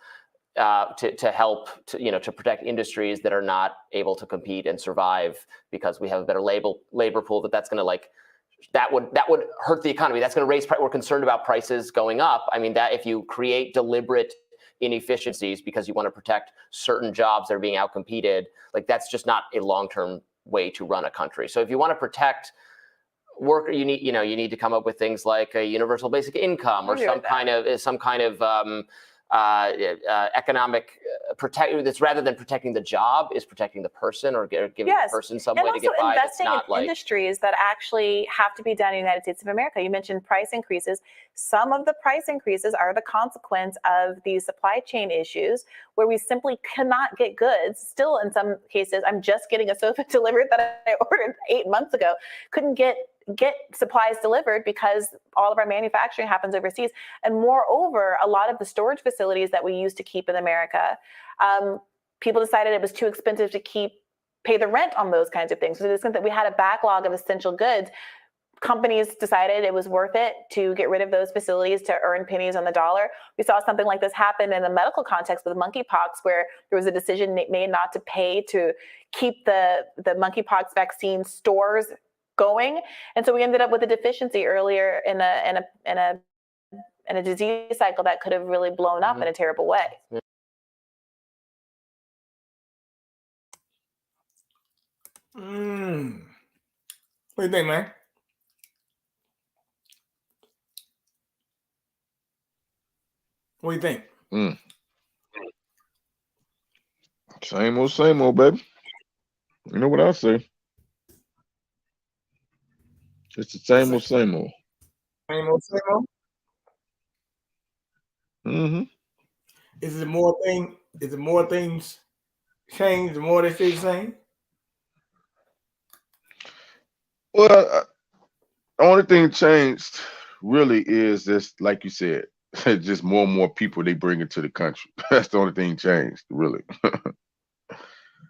to help to protect industries that are not able to compete and survive because we have a better labor pool. That's going to that would hurt the economy. That's going to raise price. We're concerned about prices going up. I mean, that if you create deliberate inefficiencies because you want to protect certain jobs that are being outcompeted, like that's just not a long-term way to run a country. So if you want to protect worker, you need to come up with things like a universal basic income or some kind of economic protect that's rather than protecting the job is protecting the person or giving the person some way to get by. That's not in industries that actually have to be done in the United States of America. You mentioned price increases. Some of the price increases are the consequence of these supply chain issues where we simply cannot get goods. Still, in some cases, I'm just getting a sofa delivered that I ordered 8 months ago. Couldn't get supplies delivered because all of our manufacturing happens overseas. And moreover, a lot of the storage facilities that we used to keep in America, people decided it was too expensive to pay the rent on those kinds of things. So to the extent that we had a backlog of essential goods, companies decided it was worth it to get rid of those facilities to earn pennies on the dollar. We saw something like this happen in the medical context with monkeypox, where there was a decision made not to pay to keep the monkeypox vaccine stores going, and so we ended up with a deficiency earlier in a disease cycle that could have really blown up in a terrible way. What do you think, man? What do you think? Same old, baby. You know what I say? It's the same old. Same old. Is it more things change, the more they stay the same? Well, the only thing changed really is this, like you said, just more and more people they bring into the country. That's the only thing changed, really.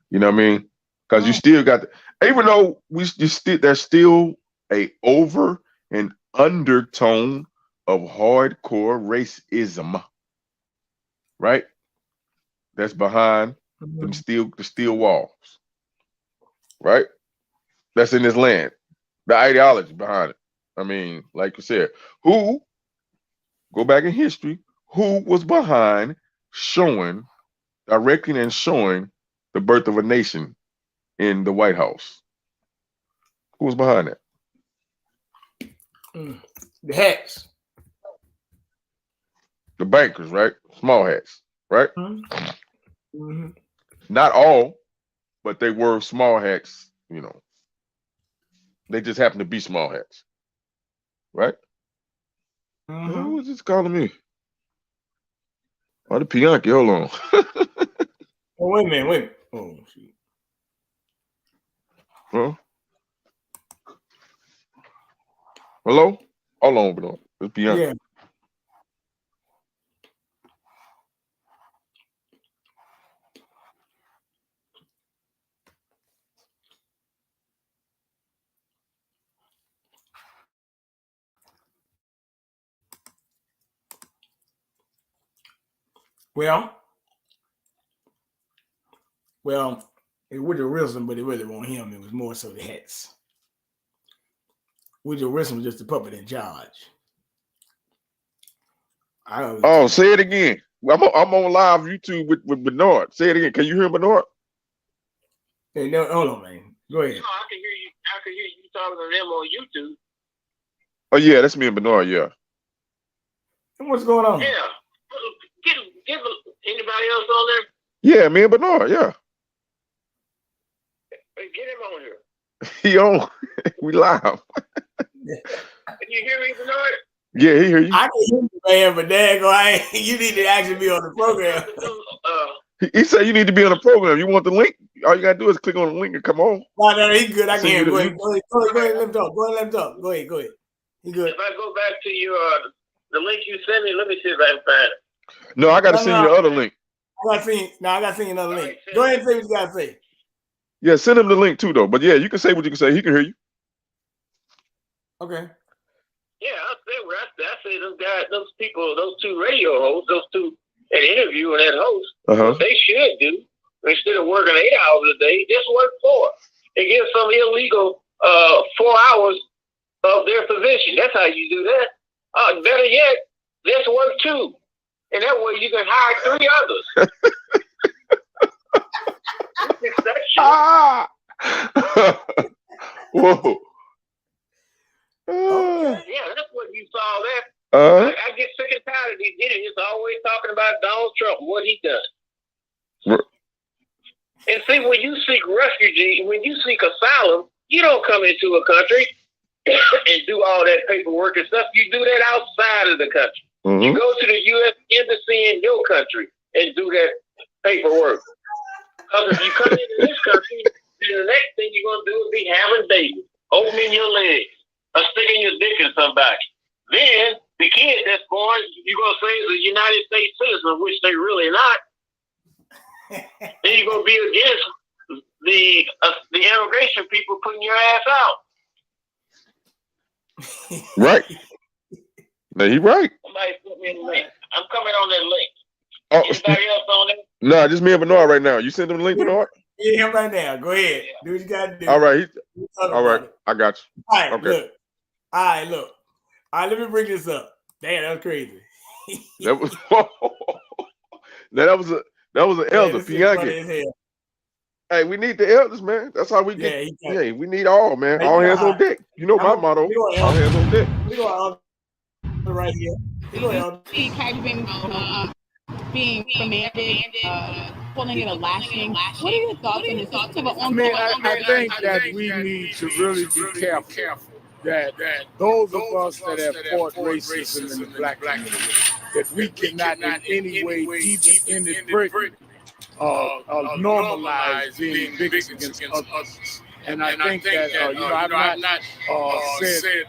You know what I mean? Because you still got, even though there's still a over and undertone of hardcore racism, right? That's behind the steel walls, right? That's in this land. The ideology behind it. I mean, like you said, go back in history, who was behind directing and showing the birth of a nation in the White House? Who was behind that? The hats. The bankers, right? Small hats, right? Not all, but they were small hats, you know. They just happen to be small hats, right? Who was this calling me? Oh, the Pianki, hold on. Oh, wait a minute. Oh, shoot. Huh? Hello? Hold on, bro. It's Bianca. Yeah. Well, it was a Wilson, but it really wasn't him. It was more so the hats. Woodrow Wilson was just a puppet in charge. Say it again. I'm on live YouTube with Bernard. Say it again. Can you hear Bernard? Hey, no, hold on, man. Go ahead. No, I can hear you. I can hear you talking to them on YouTube. Oh yeah, that's me and Bernard. Yeah. And what's going on? Yeah. Get anybody else on there? Yeah, me and Bernard. Yeah. Get him on here. He on. We live. Can you hear me, Bernard? Yeah, he hear you. I can hear you, man, but you need to actually be on the program. He said you need to be on the program. You want the link? All you gotta do is click on the link and come on. No, he's good. I can hear him. Go ahead, let him talk. Go ahead, let him talk. Go ahead. He good. If I go back to your the link you sent me, let me see if I can find it. No, I gotta send you the other link. I gotta send you another link. Go ahead and say what you gotta say. Yeah, send him the link too, though. But yeah, you can say what you can say. He can hear you. Okay. Yeah, I say those guys, those people, those two radio hosts, those two that interview and that host, what they should do instead of working 8 hours a day, just work 4 and give some illegal 4 hours of their position. That's how you do that. Better yet, let's work 2, and that way you can hire 3 others. Whoa. Yeah, that's what you saw there. I get sick and tired of these idiots always talking about Donald Trump and what he done. And see, when you seek refugee, when you seek asylum, you don't come into a country and do all that paperwork and stuff. You do that outside of the country. You go to the U.S. Embassy in your country and do that paperwork. Because if you come into this country, then the next thing you're going to do is be having babies, opening your legs, or sticking your dick in somebody. Then the kid that's born, you're going to say is a United States citizen, which they really not. Then you're going to be against the immigration people putting your ass out. Right. No, he right. Somebody put me in the link. I'm coming on that link. Oh, anybody else on it? No, just me and Bernard right now. You send him the link, Bernard? Yeah, him right now. Go ahead. Do what you got to do. All right. All right. I got you. All right, okay. look. All right, look. All right, let me bring this up. Damn, that was crazy. That was that was an elder, Pianki. Hey, we need the elders, man. That's how we get. Yeah, we need all, man. All hands on deck. You know my motto. All hands on deck. We go right here. We go being commanded, calling it a lashing. What are your thoughts on this? I think that we need to really be careful that those of us that have fought racism in the black community, that we cannot in any way, even in this Britain, normalize being bigots against others. And I think that, I've not said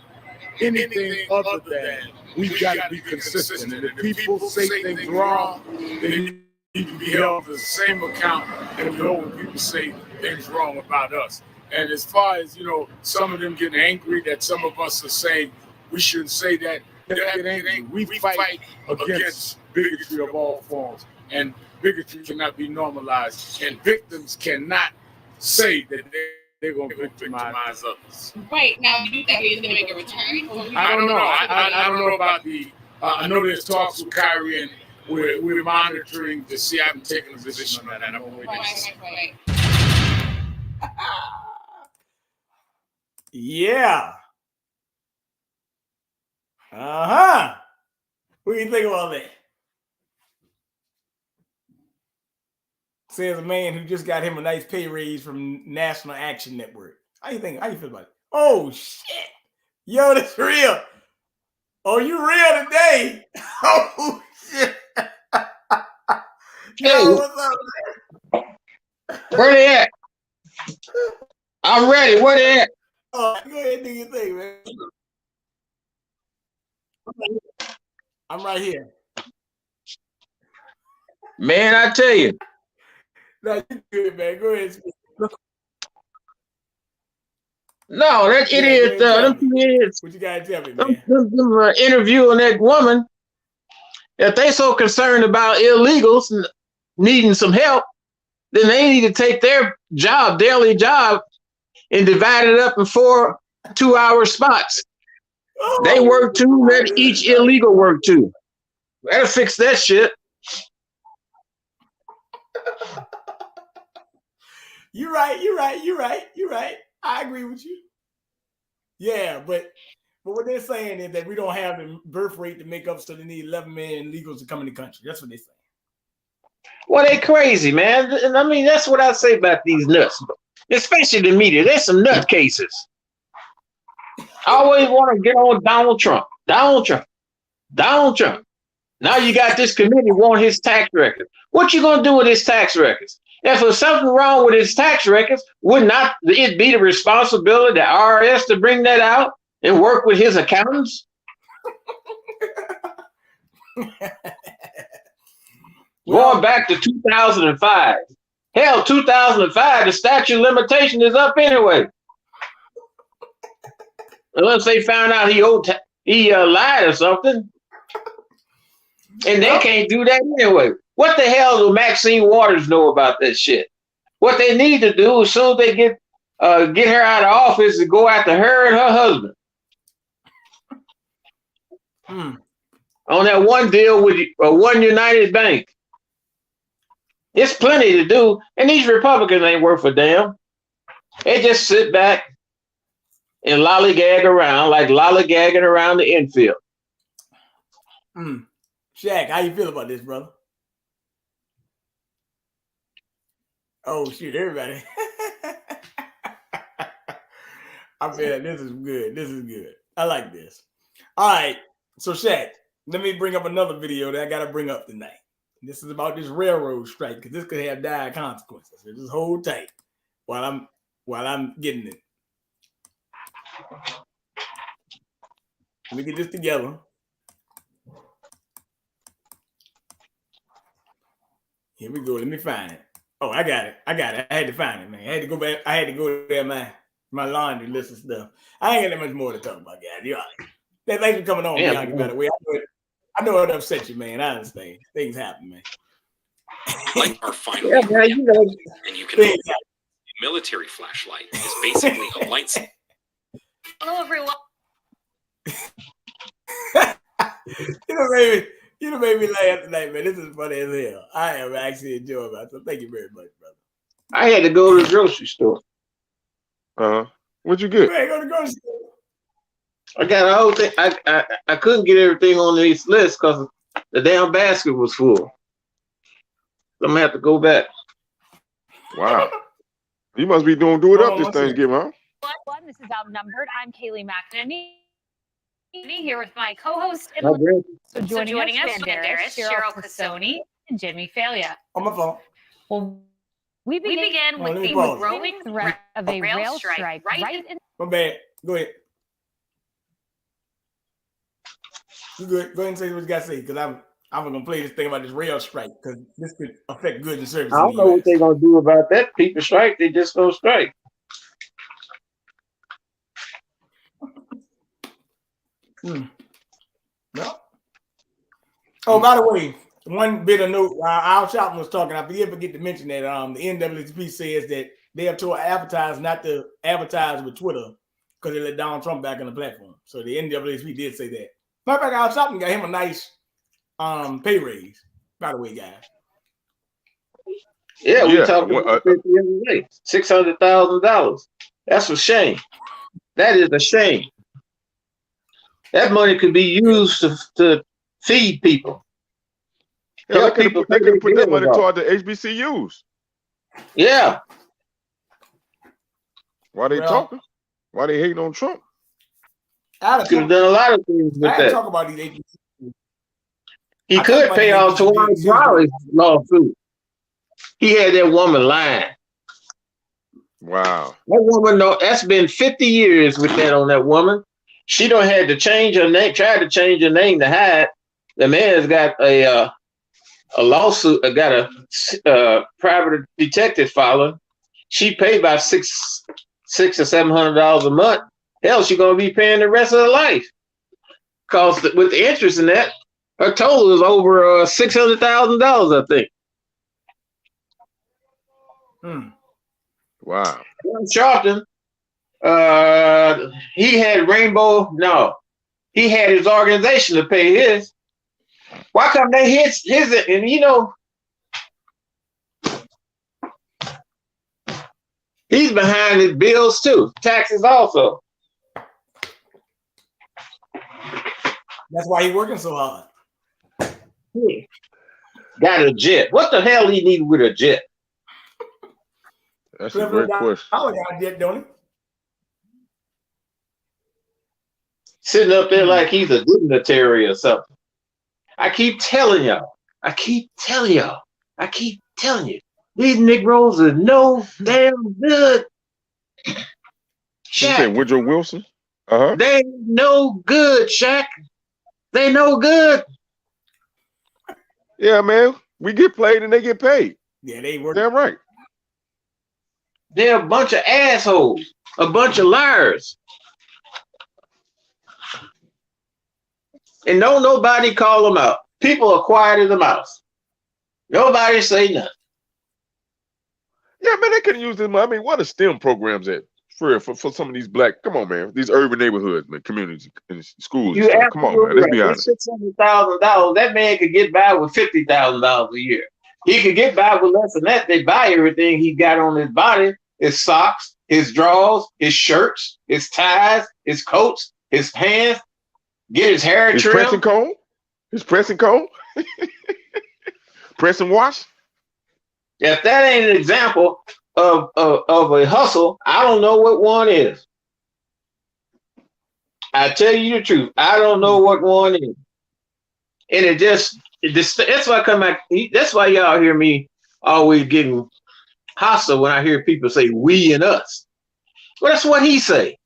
anything other than we've got to be consistent. And if people say things wrong, they need to be held to the same account that we hold when people say things wrong about us. And as far as, some of them getting angry that some of us are saying we shouldn't say that, get angry. We fight against bigotry of all forms. And bigotry cannot be normalized. And victims cannot say that they're going to victimize others. Right. Now, do you think he's going to make a return? I don't know. I don't know about I know there's talks with Kyrie, and we're monitoring to see. I haven't taken a position on that. I'm going to wait to see. Yeah. What do you think about that? Says a man who just got him a nice pay raise from National Action Network. How you think? How you feel about it? Oh shit. Yo, that's real. Oh, you real today? Oh shit. Yo, what's up, man? Where they at? I'm ready. Where they at? Oh, go ahead and do your thing, man. I'm right here. Man, I tell you. No, you good, man. Go ahead. No, that idiot. Them idiots. What you gotta tell me, man? Them interviewing that woman. If they so concerned about illegals needing some help, then they need to take their daily job, and divide it up in 4 2-hour spots. They work too, let each illegal work too. That'll fix that shit. You're right. I agree with you. Yeah, but what they're saying is that we don't have the birth rate to make up, so they need 11 million illegals to come in the country. That's what they're saying. Well, they crazy, man. And I mean, that's what I say about these nuts, especially the media. There's some nut cases. I always want to get on Donald Trump. Now you got this committee want his tax records. What you gonna do with his tax records? If there's something wrong with his tax records, would not it be the responsibility of the IRS to bring that out and work with his accountants? Going back to 2005. Hell, 2005, the statute of limitation is up anyway. Unless they found out he lied or something. And they can't do that anyway. What the hell do Maxine Waters know about that shit? What they need to do as soon as they get her out of office is go after her and her husband. On that one deal with One United Bank. It's plenty to do, and these Republicans ain't worth a damn. They just sit back and lollygag around like lollygagging around the infield. Chak, how you feel about this, brother? Oh shoot, everybody. I feel like this is good. This is good. I like this. All right. So Chak, let me bring up another video that I gotta bring up tonight. This is about this railroad strike, because this could have dire consequences. So just hold tight while I'm getting it. Let me get this together. Here we go. Let me find it. Oh, I got it. I had to find it, man. I had to go back. I had to go there, my laundry list of stuff. I ain't got that much more to talk about, guys. You're all right. Thanks for coming on, Bianca, by the way. I know it upset you, man. I understand. Things happen, man. Lights are finally and you can hold a military flashlight. It's basically a light. Hello, everyone. You know, made me laugh tonight, man. This is funny as hell. I am actually enjoying myself. So thank you very much, brother. I had to go to the grocery store. What'd you get? Go to the grocery store. I got a whole thing. I couldn't get everything on this list because the damn basket was full. I'm gonna have to go back. Wow. You must be doing it up this Thanksgiving, huh? This is Outnumbered. I'm Kaylee McEnany here with my co-host. So joining us, Banderas, Cheryl Cassoni, and Jimmy Failure. On my phone. Well, we begin with the growing threat of a rail strike right in. My bad. Go ahead. You good? Go ahead and say what you got to say, because I'm gonna play this thing about this rail strike, because this could affect goods and services. I don't know what they're gonna do about that. People strike, they just don't strike. No. Oh, by the way, one bit of note, Al Sharpton was talking. I forget to mention that the NAACP says that they have told advertisers not to advertise with Twitter because they let Donald Trump back on the platform. So the NAACP did say that. Matter of fact, Al Sharpton got him a nice pay raise, by the way, guys. Yeah, we talked about it the other day. $600,000. That's a shame. That is a shame. That money could be used to feed people. Yeah, they could put that money toward the HBCUs. Yeah. Why they talking? Why they hating on Trump? Could have done a lot of things with that. Talk about these HBCUs. He could pay off Tawana Riley's lawsuit. He had that woman lying. Wow. That woman, that's been 50 years with that on that woman. She don't had to change her name, tried to change her name to hide. The man's got a lawsuit, got a private detective following. She paid about $600 or $700 a month. Hell, she's gonna be paying the rest of her life. Cause with the interest in that, her total is over $600,000, I think. Wow. Sharpton, he had he had his organization to pay his. Why come they his and he's behind his bills too, taxes also. That's why he's working so hard. Got a jet. What the hell he need with a jet? That's a great question. I got a jet, don't he? Sitting up there like he's a dignitary or something. I keep telling you. These Negroes are no damn good. Shaq. Woodrow Wilson? They no good, Shaq. They no good. Yeah, man. We get played and they get paid. Yeah, they work. Damn right. They're a bunch of assholes, a bunch of liars. And don't nobody call them out. People are quiet as a mouse. Nobody say nothing. Yeah, man, they could use this money. I mean, what are STEM programs at for some of these black? Come on, man. These urban neighborhoods, man, communities, and schools. Come on, man. Let's be honest. $600,000. That man could get by with $50,000 a year. He could get by with less than that. They buy everything he got on his body, his socks, his drawers, his shirts, his ties, his coats, his pants, get his hair His trimmed. pressing comb? His pressing comb? Press and wash? If that ain't an example of a hustle, I don't know what one is. I tell you the truth, I don't know what one is. And that's why I come back. That's why y'all hear me always getting hostile when I hear people say we and us. Well, that's what he say.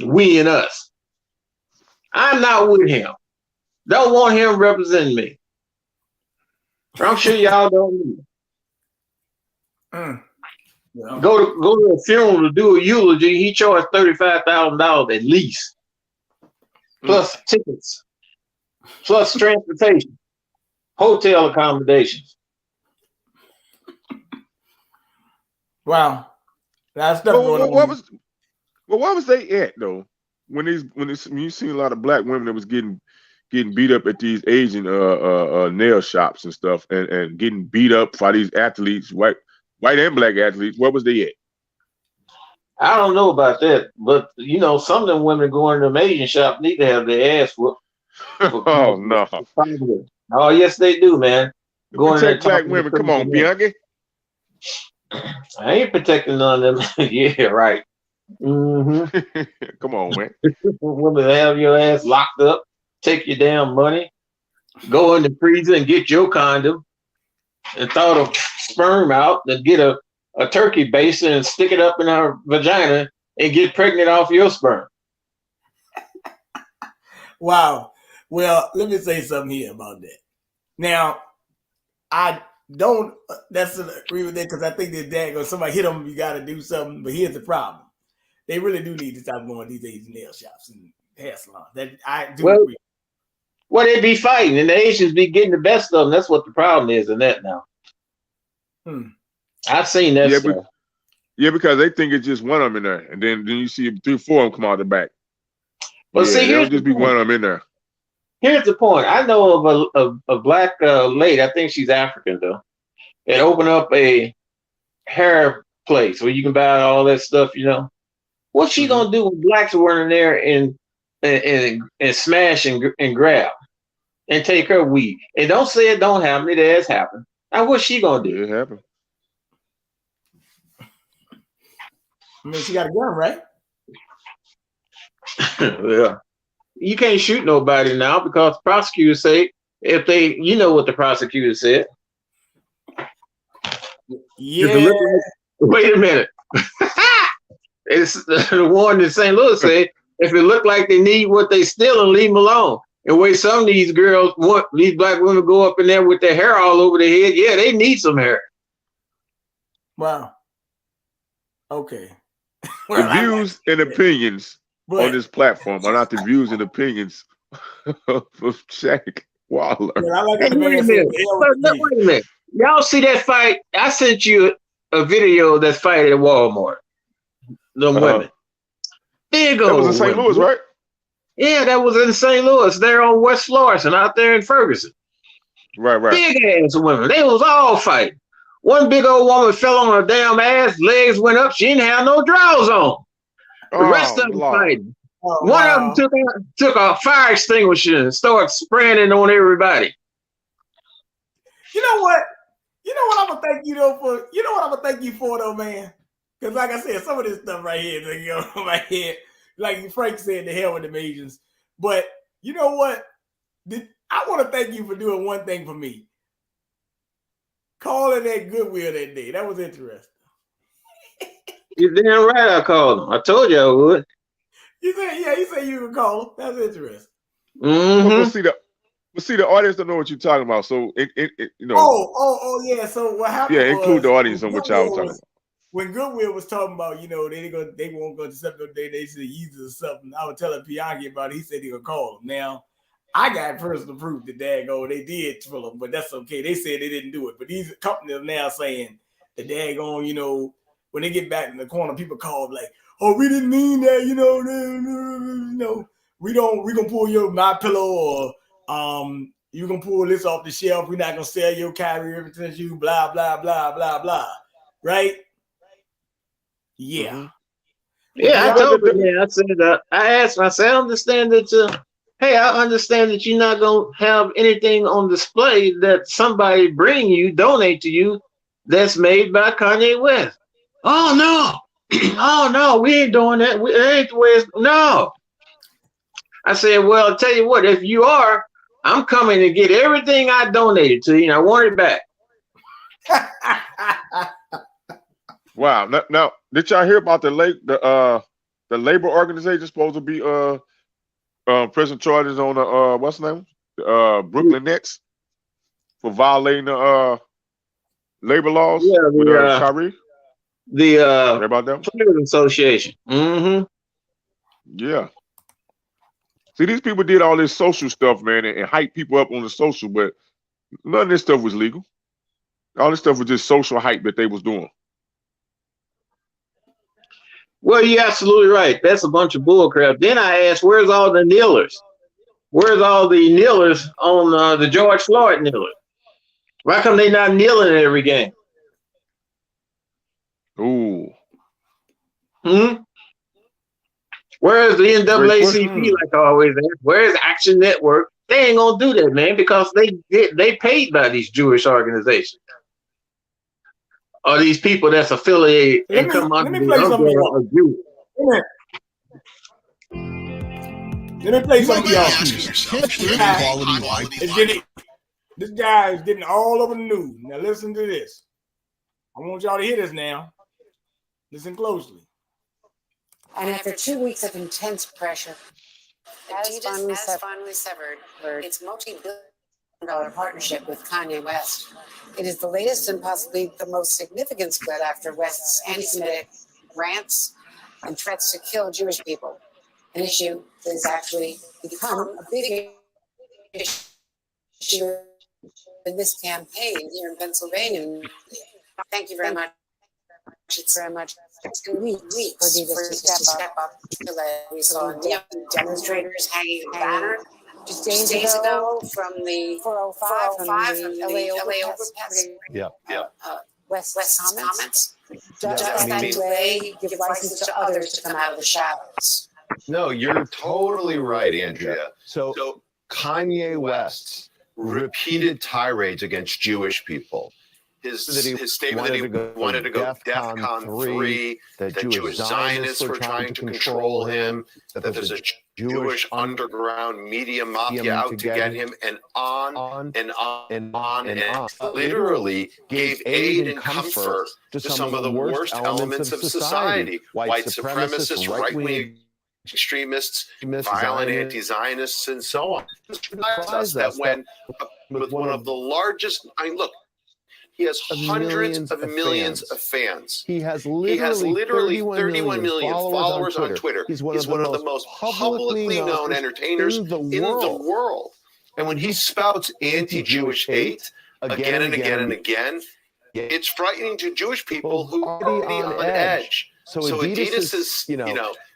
We and us. I'm not with him. Don't want him representing me. I'm sure y'all don't either. Yeah. Go to a funeral to do a eulogy. He charged $35,000 at least, plus tickets, plus transportation, hotel accommodations. Wow, that's why was they at though? When you see a lot of black women that was getting beat up at these Asian nail shops and stuff, and getting beat up by these athletes, white and black athletes. Where was they at? I don't know about that, but you know, some of them women going to the Asian shop need to have their ass whooped. Oh no! Oh yes, they do, man. Going protect black women. Come on, Bianchi. I ain't protecting none of them. Yeah, right. Mm-hmm. Come on, man. Women have your ass locked up, take your damn money, go in the freezer and get your condom, and thaw the sperm out, and get a turkey basin and stick it up in her vagina and get pregnant off your sperm. Wow. Well, let me say something here about that. Now, I don't agree with that because I think that when somebody hit them, you got to do something. But here's the problem: they really do need to stop going to these Asian nail shops and hair salons. That I do agree. Well, they be fighting, and the Asians be getting the best of them. That's what the problem is in that now. I've seen that stuff. Because they think it's just one of them in there, and then you see 3 or 4 of them come out the back. Well, see, it'll just be one of them in there. Here's the point. I know of a black lady. I think she's African though. And opened up a hair place where you can buy all that stuff. You know, what's she gonna do when blacks are in there and smash and grab and take her weed? And don't say it don't happen. It has happened. Now what's she gonna do? It happened. I mean, she got a gun, right? Yeah. You can't shoot nobody now because prosecutors say if they, you know what the prosecutor said. Yeah. Wait a minute. It's the one in St. Louis said if it looked like they need what they stealing, leave them alone. And where some of these girls want these black women go up in there with their hair all over their head, yeah, they need some hair. Wow. Okay. The views and opinions on this platform are not the views and opinions of Chak Waller. Wait a minute. Y'all see that fight? I sent you a video of that fight at Walmart. The women. Big old. That was in St. Louis, right? Yeah, that was in St. Louis. They're on West Florissant out there in Ferguson. Right. Big ass women. They was all fighting. One big old woman fell on her damn ass, legs went up, she didn't have no drawers on. The rest of them fighting. One of them took a fire extinguisher and started spraying it on everybody. You know what? I'm gonna thank you though for. You know what I'm gonna thank you for though, man. Because like I said, some of this stuff right here, my head, like Frank said, the hell with them Asians. But you know what? I want to thank you for doing one thing for me. Calling that Goodwill that day. That was interesting. You're damn right I called him. I told you I would. You said you could call him. That's interesting. Mm-hmm. But see, the audience don't know what you're talking about. So you know. Oh yeah. So what happened? Yeah, include the audience on what y'all were talking about. When Goodwill was talking about, they won't go to something day, they should use it or something. I was telling Pianki about it. He said he would call him. Now, I got personal proof that they did trill him, but that's okay. They said they didn't do it. But these companies are now saying the daggone, when they get back in the corner, people call like, oh, we didn't mean that, we're gonna pull my pillow or you're gonna pull this off the shelf. We're not gonna sell your carrier ever since you blah blah blah blah blah. Right? Yeah. Yeah, I told him. Yeah, I said that. I asked him. I said, I understand that. Hey, I understand that you're not gonna have anything on display that somebody bring you, donate to you, that's made by Kanye West. Oh no, oh no, we ain't doing that. That ain't the way it's. No. I said, well, I'll tell you what. If you are, I'm coming to get everything I donated to you, and I want it back. Wow. Now, did y'all hear about the labor organization supposed to be pressing charges on what's the name? Brooklyn Nets for violating the labor laws with Kyrie? The about that? Players Association. Mm-hmm. Yeah. See, these people did all this social stuff, man, and hype people up on the social, but none of this stuff was legal. All this stuff was just social hype that they was doing. Well, you're absolutely right. That's a bunch of bullcrap. Then I asked, where's all the kneelers? Where's all the kneelers on the George Floyd kneeler? Why come they not kneeling at every game? Ooh. Hmm? Where is the NAACP, like I always ask? Where is Action Network? They ain't gonna do that, man, because they paid by these Jewish organizations. Or these people that's affiliated and come under the umbrella of Jews. Let me play something, y'all. This guy is getting all over the news. Now listen to this. I want y'all to hear this now. Listen closely. And after 2 weeks of intense pressure, Adidas has finally severed its multi-billion-dollar partnership with Kanye West. It is the latest and possibly the most significant split after West's anti-Semitic rants and threats to kill Jewish people, an issue that has actually become a big issue in this campaign here in Pennsylvania. Thank you very much. It's very much. It's been weeks for this to step up. We saw demonstrators hanging a banner just days ago from the 405 from the LA overpass. West's comments. Just that delay give license to others to come out of the shadows. No, you're totally right, Andrea. So Kanye West's repeated tirades against Jewish people. His statement that he wanted to go DEFCON 3, that Jewish Zionists were trying to control him, that there's a Jewish underground media mafia out to get him, and on and on and on and on. Literally gave aid and comfort to some of the worst elements of society. White supremacists, right-wing extremists, violent anti-Zionists, and so on. It's us that when with one of the largest, I mean, look, he has hundreds of millions of fans. He has literally 31 million followers on Twitter. He's one of the most publicly known entertainers in the world. And when he spouts anti-Jewish hate again and again and again, it's frightening to Jewish people who are already on edge. So Adidas is,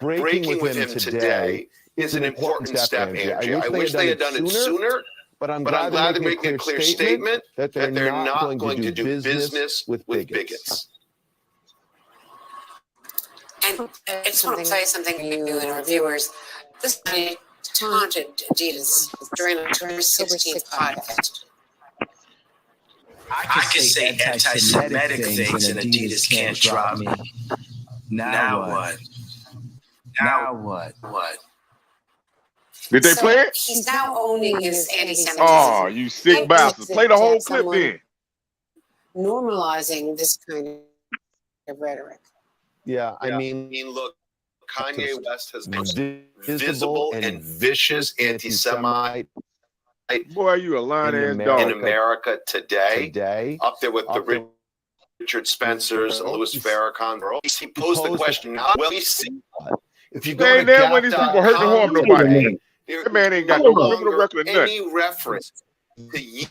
breaking with him today is an important step, Andrea. I wish they had done it sooner. But I'm glad they're making a clear statement that they're not going to do business with bigots. And I just want to play something for you and our viewers. This guy taunted Adidas during a 2016 podcast. I can say anti-Semitic things and Adidas can't drop me. Now what? Now what? What? Did they play it? He's now owning his anti-Semitism. Oh, you sick bastards. Play the whole clip then. Normalizing this kind of rhetoric. Yeah, I mean, look, Kanye West has been visible and vicious anti-Semite. Boy, you a lying ass dog. In America today, up there with the Richard Spencers, Louis Farrakhan. He posed the question, well, we see if you go to there when these people hurt and harm nobody. That man ain't got no criminal record or nothing. Any reference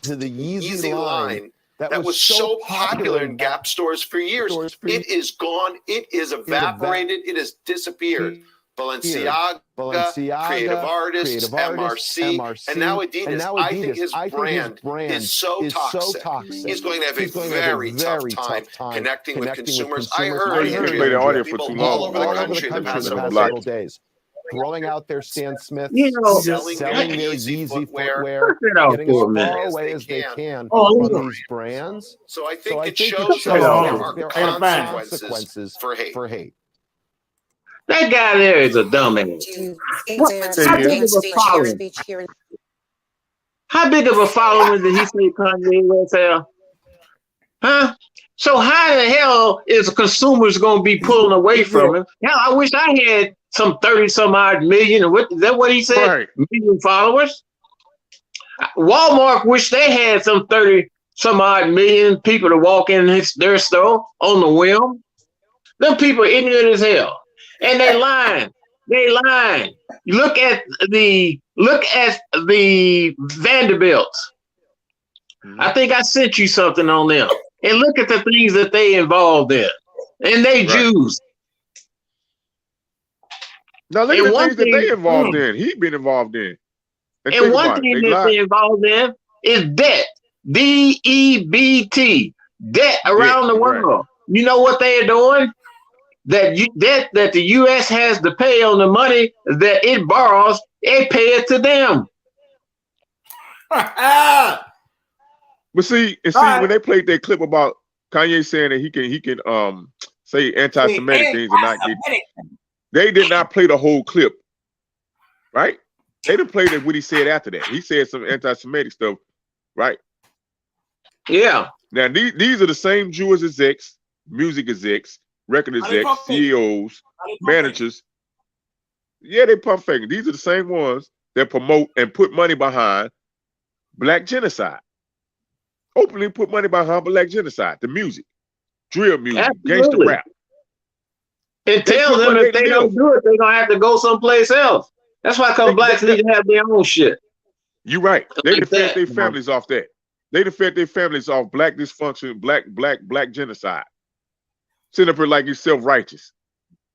to the Yeezy line that was so popular in Gap stores for years. It is gone. It is evaporated. It has disappeared. Balenciaga, creative artists, MRC, and now Adidas. I think his brand is so toxic. He's going to have a very tough time connecting with consumers. I heard people all over the country the past several days throwing out their Stan Smiths, selling their Yeezy footwear, getting as far away as they can from these brands. So I think it shows there are consequences for hate. That guy there is a dumbass. How big of a following did he say Kanye West have? Huh? So how the hell is consumers going to be pulling away from him? Hell, I wish I had some 30-some-odd million. Is that what he said? Right. Million followers? Walmart wish they had some 30-some-odd million people to walk in their store on the whim. Them people are ignorant as hell. And they lying. They lying. Look at the Vanderbilts. I think I sent you something on them. And look at the things that they involved in. And they Jews. Now look at the things that they involved in. He's been involved in. And one thing that they involved in is debt. DEBT. Debt around the world. Right. You know what they are doing? That the U.S. has to pay on the money that it borrows, they pay it to them. But see, when they played that clip about Kanye saying that he can say anti-Semitic things and not get, they did not play the whole clip, right? They didn't play what he said after that. He said some anti-Semitic stuff, right? Yeah. Now these are the same Jewish execs, music execs, record execs, CEOs, managers. Yeah, they pump faking. These are the same ones that promote and put money behind black genocide. Openly put money behind black genocide, the music, drill music, gangster rap. And tell them if they don't do it, they're gonna have to go someplace else. That's why blacks need to have their own shit. You're right. They defend their families off that. They defend their families off black dysfunction, black genocide. Sitting up here like he's self-righteous.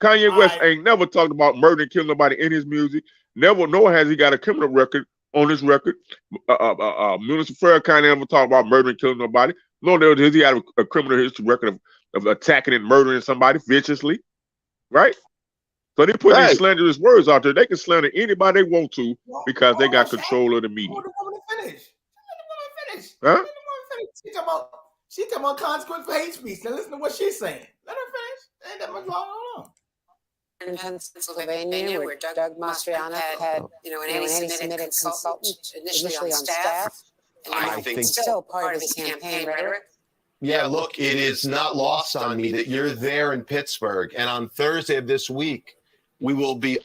Kanye West ain't never talked about murder and killing nobody in his music. Never, nor has he got a criminal record on his record. Minister Farrakhan never talked about murder and killing nobody. Nor has he got a criminal history record of attacking and murdering somebody viciously. Right? So they put these slanderous words out there. They can slander anybody they want to because they got control of the media. Huh? She talking about consequence for hate speech. Now listen to what she's saying. Let her finish. Ain't that much going on. In Pennsylvania, where Doug Mastriano had, an anti-Semitic consultant initially on staff, and I think still part of his campaign rhetoric. Yeah, look, it is not lost on me that you're there in Pittsburgh, and on Thursday of this week, we will be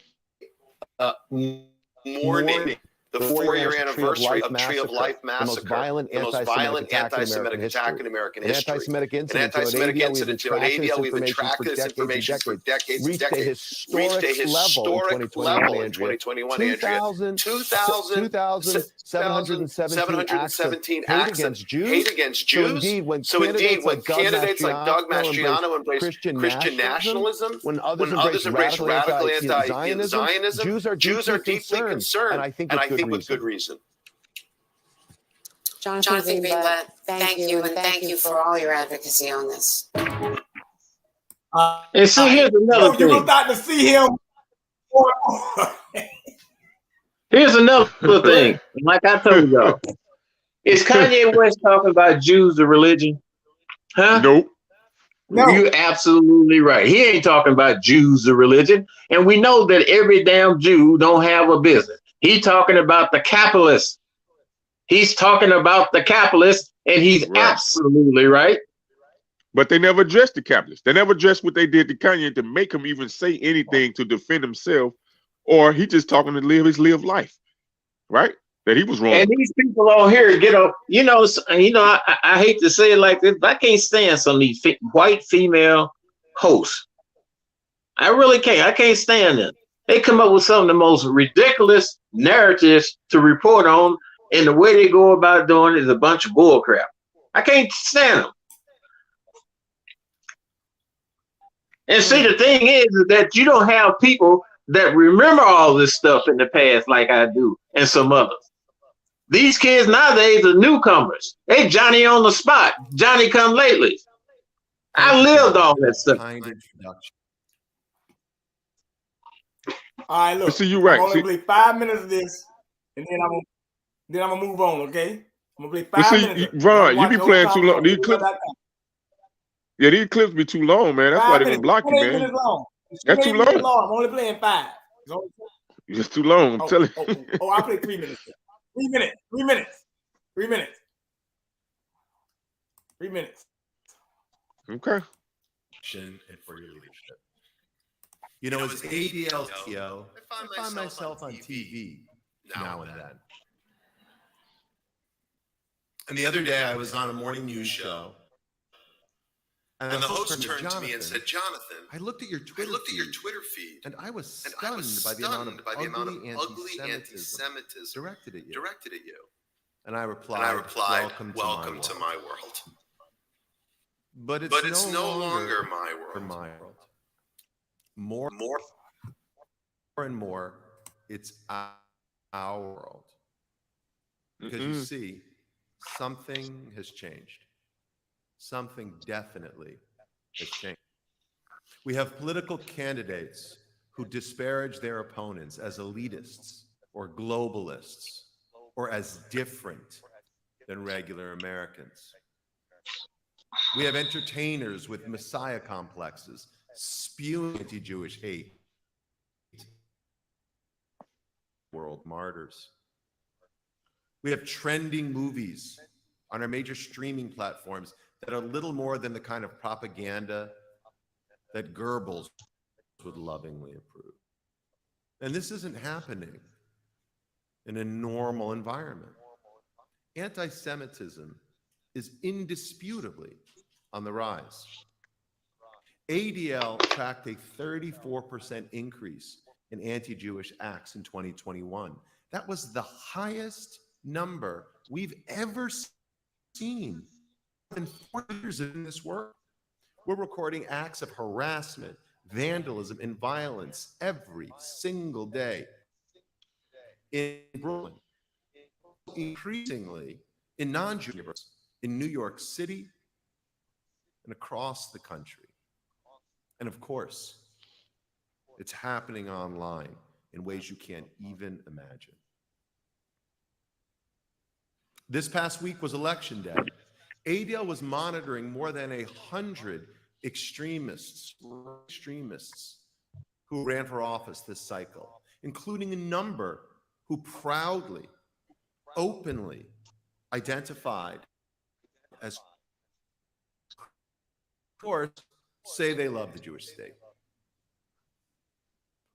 mourning the 4-year anniversary of Tree of Life Massacre, the most violent anti-Semitic attack in American history. An anti-Semitic incident to ADL. We've been tracking this information for decades and decades. Reached a historic level in 2021, Andrea. 2,717 acts of hate against Jews. So indeed, when candidates like Doug Mastriano embrace Christian nationalism, when others embrace radical anti-Zionism, Jews are deeply concerned, and I think with good reason. Jonathan Greenblatt, thank you, and thank you for all your advocacy on this. And see, here's another thing. You're about to see him. Here's another thing. Like I told y'all, is Kanye West talking about Jews the religion? Huh? Nope. No. You're absolutely right. He ain't talking about Jews the religion, and we know that every damn Jew don't have a business. He's talking about the capitalists. He's talking about the capitalists, and he's absolutely right. But they never addressed the capitalists. They never addressed what they did to Kanye to make him even say anything to defend himself, or he just talking to live his life, right? That he was wrong. And these people on here get a, I hate to say it like this, but I can't stand some of these white female hosts. I really can't. I can't stand them. They come up with some of the most ridiculous narratives to report on, and the way they go about doing it is a bunch of bull crap. I can't stand them. And see, the thing is that you don't have people that remember all this stuff in the past like I do and some others. These kids nowadays are newcomers. They Johnny on the spot, Johnny come lately. I lived all that stuff. All right, look. See, you're right. I'm gonna play 5 minutes of this, and then I'm gonna move on. Okay, I'm gonna play 5 minutes. Ron, you be playing too long. These clips, yeah, these clips be too long, man. That's why they gonna block you, man. Minutes long. That's too long. I'm only playing 5. It's too long. I'm telling you. Oh, I play 3 minutes. 3 minutes. 3 minutes. 3 minutes. 3 minutes. Okay. And for your leadership. You know, as ADLTO, I find myself on TV now and then. And the other day I was on a morning news show. And the host turned to me and said, Jonathan, I looked at your Twitter feed, and I was stunned by the amount of ugly anti-Semitism directed at you. And I replied, welcome to my world. But it's no longer my world. More and more, it's our world. Because you see, something has changed. Something definitely has changed. We have political candidates who disparage their opponents as elitists or globalists or as different than regular Americans. We have entertainers with messiah complexes spewing anti-Jewish hate. World martyrs. We have trending movies on our major streaming platforms that are little more than the kind of propaganda that Goebbels would lovingly approve. And this isn't happening in a normal environment. Anti-Semitism is indisputably on the rise. ADL tracked a 34% increase in anti-Jewish acts in 2021. That was the highest number we've ever seen in 4 years in this work. We're recording acts of harassment, vandalism, and violence every single day in Brooklyn, increasingly in non-Jewish neighborhoods in New York City and across the country. And of course, it's happening online in ways you can't even imagine. This past week was election day. ADL was monitoring more than 100 extremists who ran for office this cycle, including a number who proudly, openly identified as, of course, say they love the Jewish state.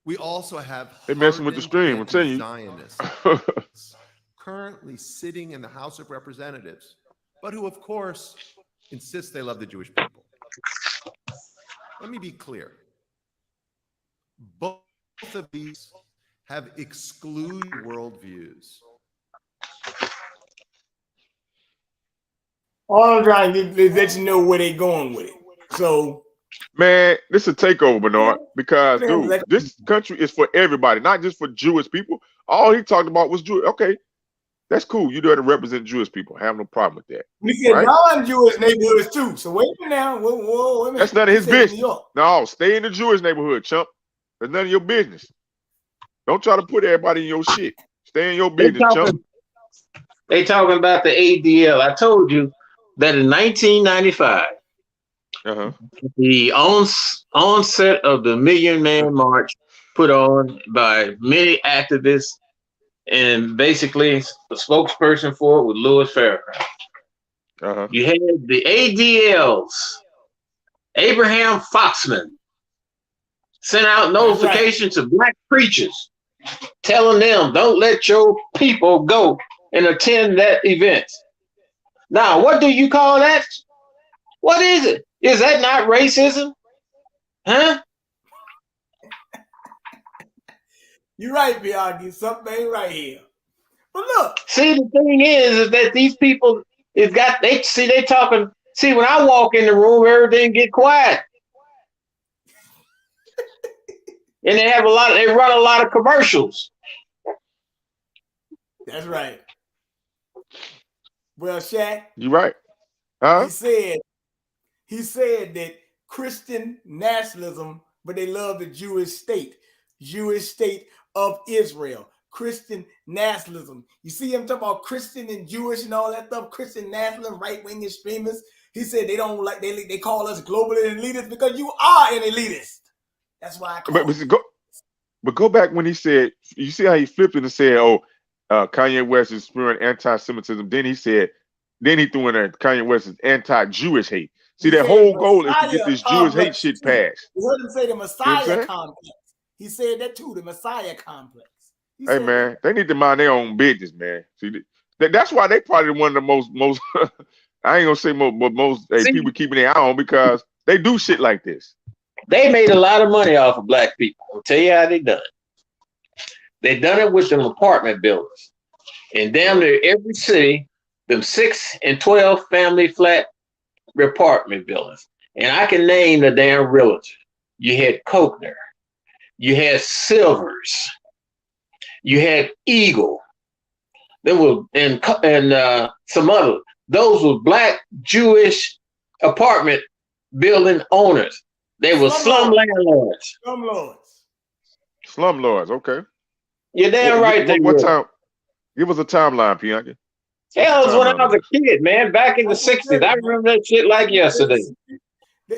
We also have they messing with the stream. I'm telling you. Zionists currently sitting in the House of Representatives, but who, of course, insist they love the Jewish people. Let me be clear. Both of these have excluded worldviews. All I'm trying to do is let you know where they're going with it. So, man, this is a takeover, Bernard, because, dude, this country is for everybody, not just for Jewish people. All he talked about was Jewish. Okay, that's cool. You there to represent Jewish people. I have no problem with that. We said non-Jewish neighborhoods too. So wait a minute now. Whoa, wait a minute. That's none of his business. No, stay in the Jewish neighborhood, chump. That's none of your business. Don't try to put everybody in your shit. Stay in your business, chump. They talking about the ADL. I told you that in 1995, the onset of the Million Man March put on by many activists, and basically the spokesperson for it was Louis Farrakhan. You had the ADLs, Abraham Foxman, sent out notifications to black preachers telling them, don't let your people go and attend that event. Now, what do you call that? What is it? Is that not racism? Huh? You're right, Biagi. Something ain't right here. But look. See, the thing is that these people they talking. See, when I walk in the room, everything get quiet. and they run a lot of commercials. That's right. Well, Shaq, You right. Huh? He said that Christian nationalism, but they love the Jewish state of Israel. Christian nationalism. You see him talking about Christian and Jewish and all that stuff. Christian nationalism, right-wing extremists. He said they don't like they call us global elitists because you are an elitist. That's why I call but go back when he said, you see how he flipped it and said, Kanye West is spewing anti-Semitism. Then he threw in there Kanye West is anti-Jewish hate. See, that whole goal is to get this Jewish hate shit passed. You heard him say the Messiah complex. He said that too, the Messiah complex. Hey man, they need to mind their own business, man. See, that's why they probably one of the most I ain't gonna say most people keeping their eye on, because they do shit like this. They made a lot of money off of black people. I'll tell you how they done it. They done it with them apartment buildings. In damn near every city, them 6 and 12 family flat apartment buildings. And I can name the damn realtors. You had Kochner, you had Silvers, you had Eagle. There were and some other. Those were black Jewish apartment building owners. They were slum landlords. Slumlords, okay. You're damn right. What time? Give us a timeline, Bianca. Hell, it was when I was a kid, man, back in the 60s. I remember that shit like yesterday.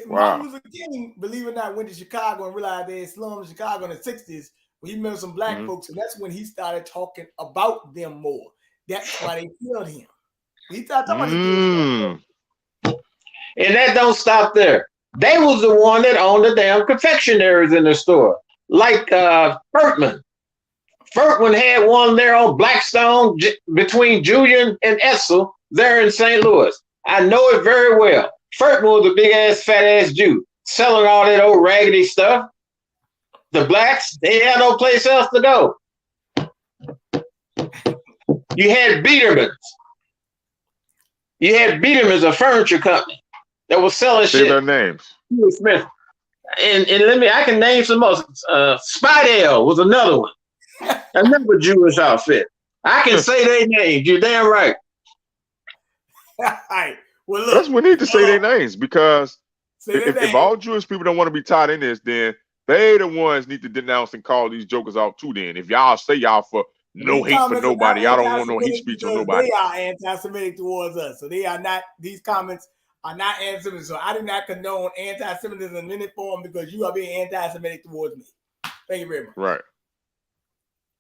Martin Luther King, believe it or not, went to Chicago and realized they had slums in Chicago in the 60s. When he met some black folks, and that's when he started talking about them more. That's why they killed him. He started talking about And that don't stop there. They was the one that owned the damn confectionaries in the store. Like Furtman. Furtman had one there on Blackstone between Julian and Edsel there in St. Louis. I know it very well. Furtman was a big ass, fat ass Jew selling all that old raggedy stuff. The blacks, they had no place else to go. You had Biedermann's. You had Biedermann's, a furniture company that was selling shit. Say their names. Smith. And I can name some more. Spidell was another one. Another Jewish outfit. I can say their names. You're damn right. Well, look, that's when we need to say their names, because if all Jewish people don't want to be tied in this, then they the ones need to denounce and call these jokers out too. Then, if y'all say y'all for no hate for nobody, y'all don't want no hate speech on nobody. They are anti-Semitic towards us, so they are not. These comments are not anti-Semitic. So I do not condone anti-Semitism in any form because you are being anti-Semitic towards me. Thank you very much. Right.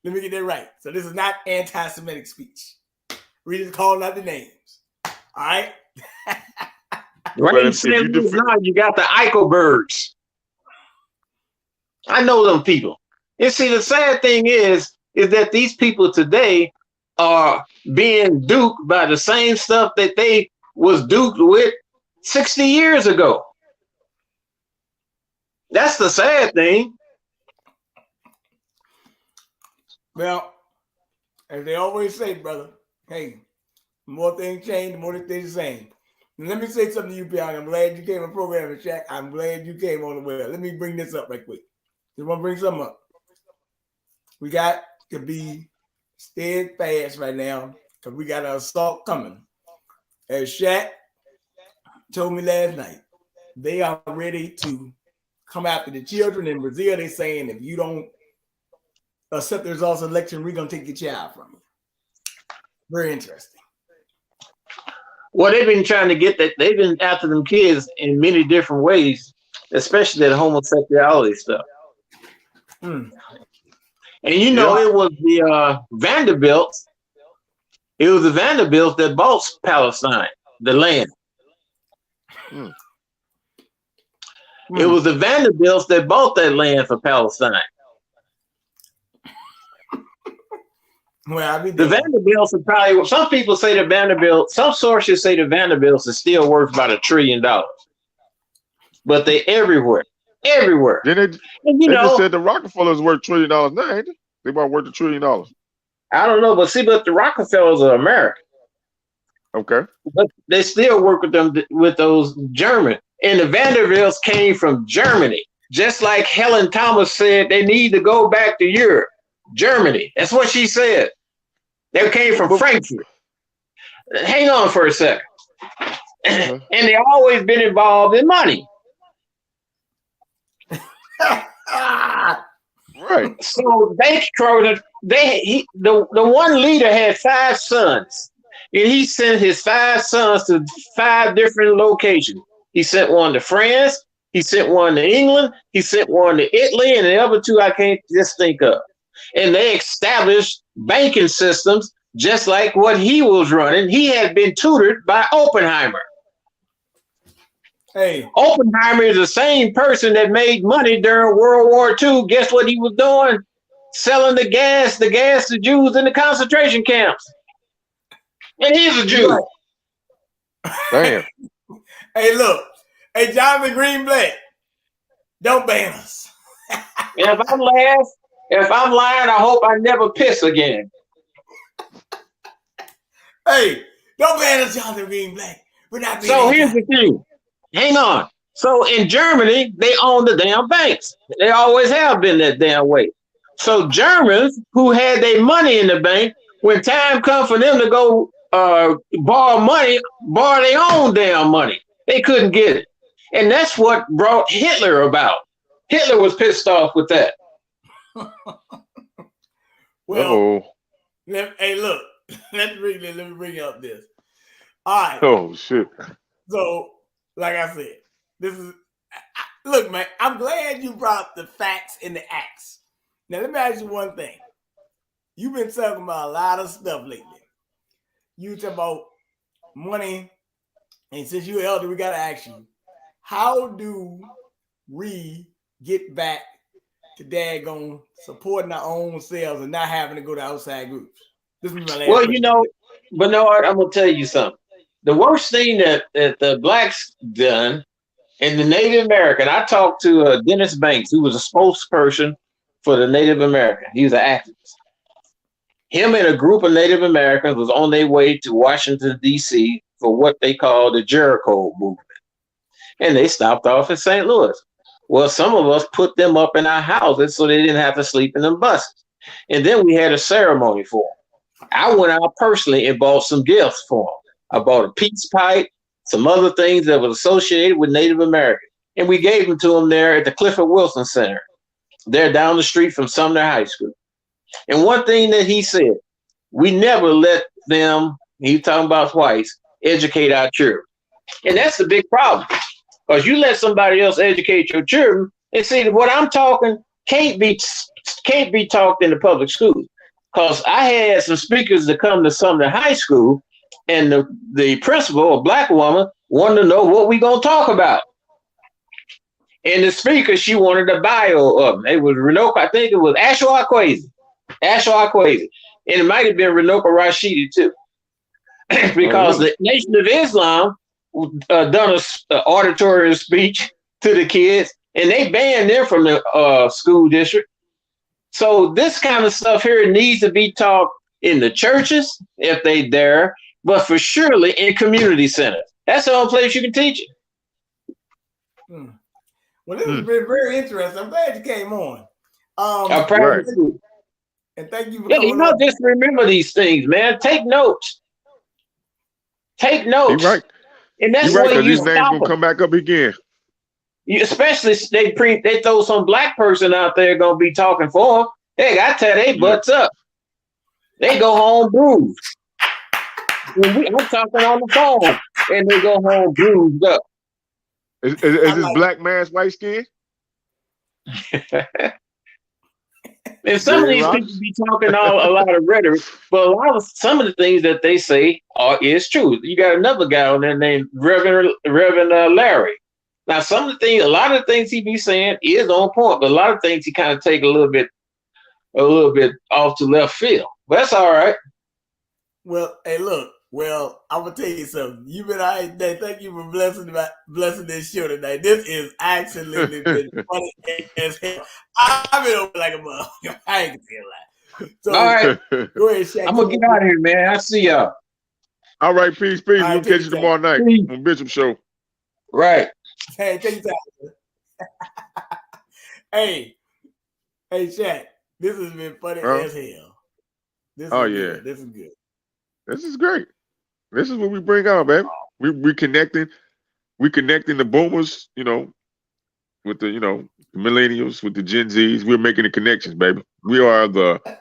Let me get that right. So this is not anti-Semitic speech. We just calling out the names. All right. Right. You got the Eichelbergs. I know them people. And see, the sad thing is that these people today are being duped by the same stuff that they was duped with 60 years ago. That's the sad thing. Well, as they always say, brother, hey, the more things change, the more they stay the same. And let me say something to you, Bianca. I'm glad you came on the program, Chak. I'm glad you came on the way. Let me bring this up right quick. Just want to bring something up. We got to be steadfast right now because we got an assault coming. As Chak told me last night, they are ready to come after the children in Brazil. They're saying if you don't accept the results of the election, we're going to take your child from you. Very interesting. Well, they've been trying to get that. They've been after them kids in many different ways, especially that homosexuality stuff. And you know, it was the Vanderbilts. It was the Vanderbilts that bought Palestine, the land. It was the Vanderbilts that bought that land for Palestine. Well, the Vanderbilts are probably, some people say the Vanderbilt, some sources say the Vanderbilts is still worth about $1 trillion. But they everywhere. Then they just said the Rockefellers worth $1 trillion now, ain't they? They about worth $1 trillion. I don't know, but the Rockefellers are American. Okay. But they still work with them, with those German. And the Vanderbilts came from Germany. just like Helen Thomas said, they need to go back to Europe, Germany. That's what she said. They came from Frankfurt. Hang on for a second. And they always been involved in money. Right. So the one leader had 5 sons, and he sent his 5 sons to 5 different locations. He sent one to France, he sent one to England, he sent one to Italy, and the other 2 I can't just think of. And they established banking systems just like what he was running. He had been tutored by Oppenheimer. Hey, Oppenheimer is the same person that made money during World War II. Guess what he was doing? Selling the gas to Jews in the concentration camps. And he's a Jew. Damn. Hey, look. Hey, Jonathan Greenblatt, don't ban us. If I'm lying, I hope I never piss again. Hey, don't ban us, Jonathan Greenblatt. We're not being So here's the thing. Hang on. So in Germany, they own the damn banks. They always have been that damn way. So Germans who had their money in the bank, when time comes for them to go borrow their own damn money, they couldn't get it. And that's what brought Hitler about. Hitler was pissed off with that. Well, hey, look. Let me bring up this. All right. Oh, shit. So, like I said, look, man, I'm glad you brought the facts and the acts. Now, let me ask you one thing. You've been talking about a lot of stuff lately. You talk about money, and since you're elder, we got to ask you, how do we get back to daggone supporting our own selves and not having to go to outside groups? This is my last well, question. you know, Bernard, I'm going to tell you something. The worst thing that the blacks done in the Native American, I talked to Dennis Banks, who was a spokesperson for the Native American. He was an activist. Him and a group of Native Americans was on their way to Washington, D.C. for what they call the Jericho movement. And they stopped off in St. Louis. Well, some of us put them up in our houses so they didn't have to sleep in them buses. And then we had a ceremony for them. I went out personally and bought some gifts for them. I bought a peace pipe, some other things that was associated with Native Americans. And we gave them to them there at the Clifford Wilson Center. They're down the street from Sumner High School. And one thing that he said, we never let them, he's talking about whites, educate our children. And that's the big problem. Because you let somebody else educate your children, and see what I'm talking can't be talked in the public schools. Because I had some speakers that come to Sumner High School, and the principal, a black woman, wanted to know what we gonna talk about. And the speaker, she wanted a bio of him. It was Renoka, I think it was Ashwa Kwesi. And it might have been Renoka Rashidi too. Because the Nation of Islam done an auditorium speech to the kids, and they banned them from the school district. So this kind of stuff here needs to be taught in the churches, if they dare, but for surely in community centers. That's the only place you can teach it. Well, this has been very interesting. I'm glad you came on. Right. And thank you for coming on. Just remember these things, man. Take notes. Take notes. You're right. And that's You're right, when because you these names gonna come back up again. Especially they throw some black person out there gonna be talking for them. Hey, I tear they butts up. They go home bruised. I'm talking on the phone, and they go home bruised up. Is this black man's white skin? And some of these people be talking a lot of rhetoric, but some of the things that they say is true. You got another guy on there named Reverend Larry. Now, a lot of the things he be saying is on point, but a lot of things he kind of take a little bit off to left field. But that's all right. Well, hey, look. Well, I'm gonna tell you something. You've been all right today. Thank you for blessing this show tonight. This is actually been funny as hell. I've been over like a motherfucker. I ain't gonna tell a lie. So, all right, go ahead, Shaq. I'm gonna get out of here, man. I see y'all. All right, peace. We'll catch you tomorrow night on Bishop Show. Right. Hey, take your time. Hey, Chak, this has been funny as hell. This is good. This is good. This is great. This is what we bring out, baby. We connecting the boomers, with the millennials, with the Gen Zs. We're making the connections, baby. We are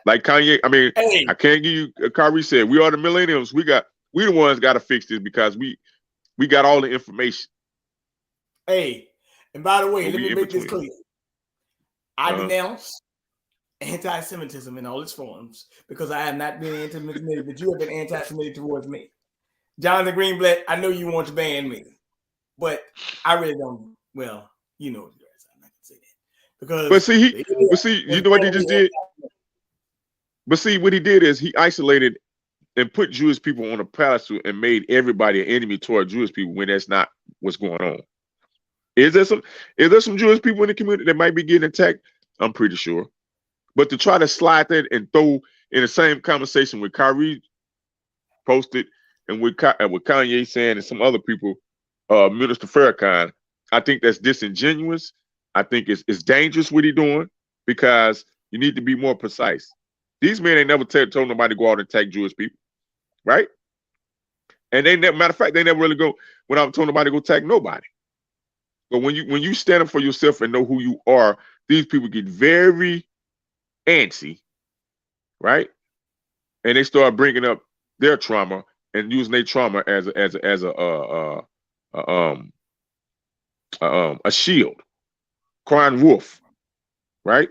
like Kanye. I mean, I can't give you. Kyrie said, we are the millennials. We the ones got to fix this because we got all the information. Hey, and by the way, let me make this clear. I denounce anti-Semitism in all its forms because I have not been anti-Semitic, but you have been anti-Semitic towards me. Jonathan Greenblatt, I know you want to ban me, but I really don't. Well, you know what it is. I'm not gonna say that because you know what he just did. But see, what he did is he isolated and put Jewish people on a pedestal and made everybody an enemy toward Jewish people when that's not what's going on. Is there some Jewish people in the community that might be getting attacked? I'm pretty sure. But to try to slide that and throw in the same conversation with Kyrie posted and with Kanye saying and some other people, Minister Farrakhan, I think that's disingenuous. I think it's dangerous what he's doing because you need to be more precise. These men ain't never told nobody to go out and attack Jewish people, right? And matter of fact, they never really go when I'm told nobody to go attack nobody. But when you stand up for yourself and know who you are, these people get very antsy, right? And they start bringing up their trauma and using their trauma as a shield, crying wolf, right?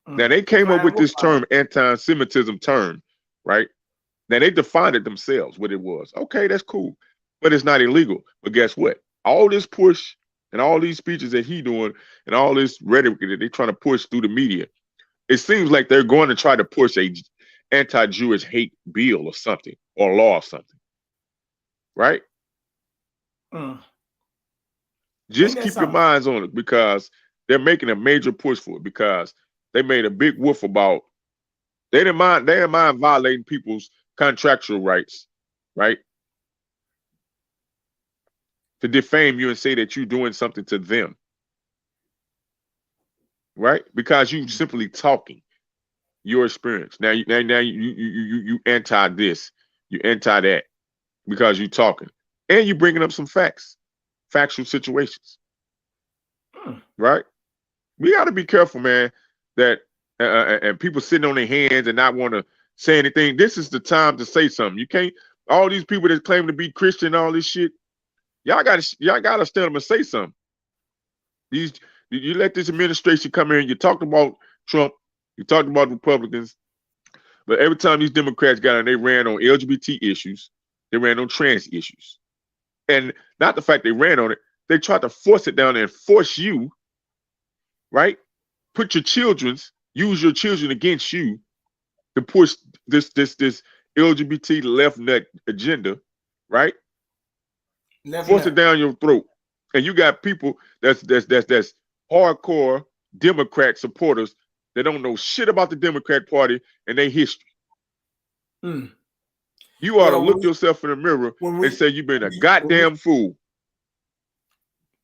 Now they came up with this term, anti-Semitism term, right? Now they defined it themselves what it was. Okay, that's cool, but it's not illegal. But guess what? All this push and all these speeches that he doing and all this rhetoric that they're trying to push through the media, it seems like they're going to try to push a anti-Jewish hate bill or something or law or something, right? Just keep your minds on it because they're making a major push for it because they made a big woof about they didn't mind violating people's contractual rights, right? To defame you and say that you're doing something to them, right? Because you simply talking your experience. Now you anti this, you anti that because you talking and you bringing up some factual situations, right? We got to be careful, man. That and people sitting on their hands and not want to say anything. This is the time to say something. You can't. All these people that claim to be Christian, all this shit. Y'all gotta stand up and say something. You let this administration come in. You talked about Trump. You talked about Republicans. But every time these Democrats got in, they ran on LGBT issues. They ran on trans issues. And not the fact they ran on it. They tried to force it down there and force you, right? Put use your children against you to push this LGBT left nut agenda, right? Force it down your throat. And you got people that's hardcore Democrat supporters that don't know shit about the Democrat Party and their history. You ought to look yourself in the mirror and say you've been a goddamn fool.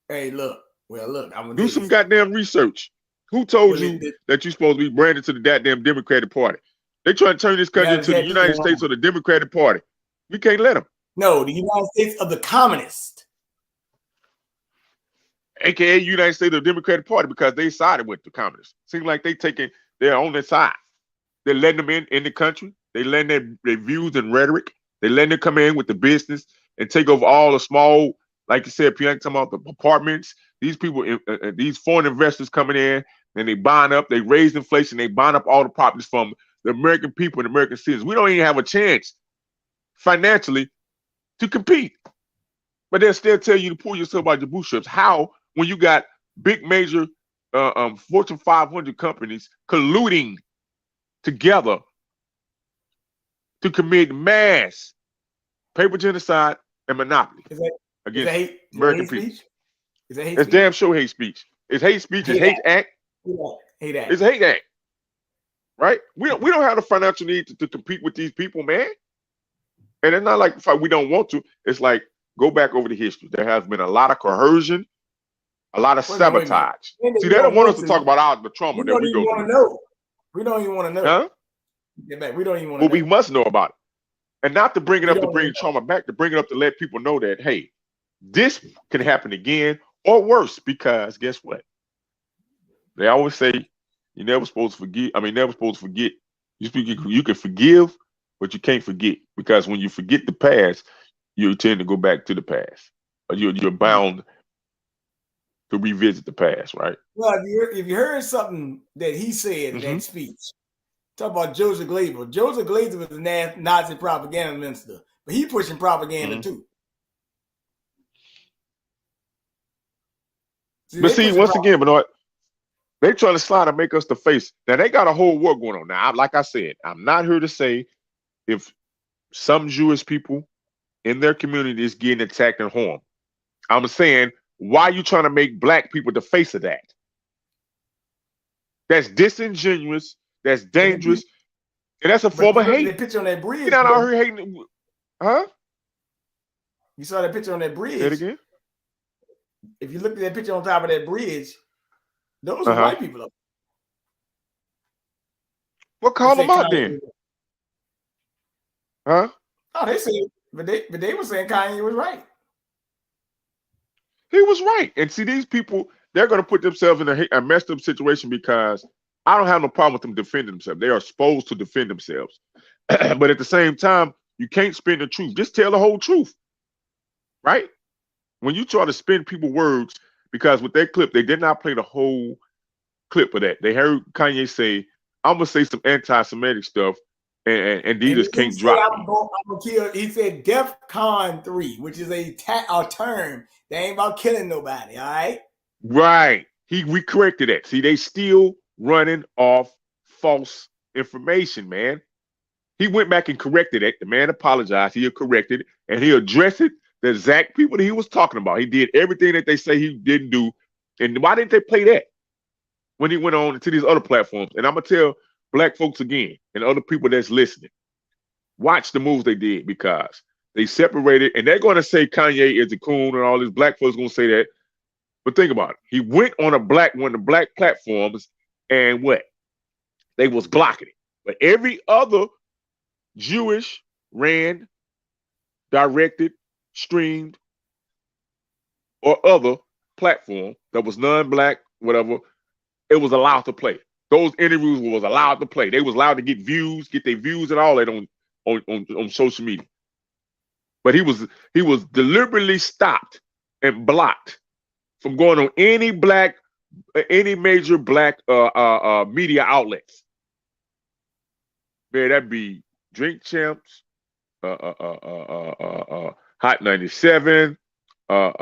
Hey, look. I'm gonna do some goddamn research. Who told you that you're supposed to be branded to the goddamn Democratic Party? They trying to turn this country into the United States or the Democratic Party. We can't let them. No, the United States of the communists. AKA United States of the Democratic Party because they sided with the communists. Seems like they're on their side. They're letting them in the country. They letting their views and rhetoric. They letting them come in with the business and take over all the small, like you said, Pierre, talking about the apartments. These people, these foreign investors coming in and they buying up, they raise inflation, they buying up all the properties from the American people and American citizens. We don't even have a chance financially to compete. But they'll still tell you to pull yourself by your bootstraps. How? When you got big major Fortune 500 companies colluding together to commit mass paper genocide and monopoly against American people. Is that hate it's speech? Damn sure hate speech. It's hate speech. It's hate act. Hate act. It's a hate act. Right? We don't have the financial need to compete with these people, man. And it's not like we don't want to. It's like go back over the history. There has been a lot of coercion, A lot of Wait a minute. sabotage. Then See, we they don't don't want want us to talk about the trauma We that don't we even go want through. to know. We don't even want to know. Huh? Yeah, man, we don't even want Well, to we know. must know about it. And not to bring it We up to don't bring even know. trauma back, to bring it up to let people know that, hey, this can happen again or worse, because guess what? They always say you're never supposed to forget. I mean, never supposed to forget. You can forgive, but you can't forget, because when you forget the past, you tend to go back to the past. Or you're bound to revisit the past, right? Well, if you heard something that he said in that speech, talk about Joseph Glazer. Joseph Glazer was a Nazi propaganda minister, but he pushing propaganda too. But see, once again, Bernard, they trying to slide and make us the face. Now they got a whole war going on. Now, like I said, I'm not here to say if some Jewish people in their community is getting attacked and harmed. I'm saying, why are you trying to make black people the face of that? That's disingenuous. That's dangerous, and that's a form of hate. That picture on that bridge. You're not out here hating, huh? You saw that picture on that bridge. Say it again. If you look at that picture on top of that bridge, those are white people up. Well, call them out then. Huh? Oh, they said, but they were saying Kanye was right. He was right. And see, these people, they're going to put themselves in a messed up situation, because I don't have no problem with them defending themselves. They are supposed to defend themselves. But at the same time, you can't spin the truth. Just tell the whole truth, right? When you try to spin people's words, because with that clip, they did not play the whole clip of that. They heard Kanye say, I'm going to say some anti-Semitic stuff, and they just can't drop me. I'm gonna kill. He said DEFCON 3, which is a term that ain't about killing nobody. All right. Right. We corrected that. See, they still running off false information, man. He went back and corrected it. The man apologized. He corrected it, and he addressed it. The exact people that he was talking about. He did everything that they say he didn't do. And why didn't they play that when he went on to these other platforms? And I'm gonna tell black folks again, and other people that's listening, watch the moves they did, because they separated, and they're going to say Kanye is a coon, and all these black folks going to say that. But think about it. He went on one of the black platforms, and what? They was blocking it. But every other Jewish ran, directed, streamed, or other platform that was non-black, whatever, it was allowed to play. Those interviews was allowed to play. They was allowed to get views, get their views and all that on social media. But he was deliberately stopped and blocked from going on any major black media outlets. Man, that'd be Drink Champs, Hot 97, what's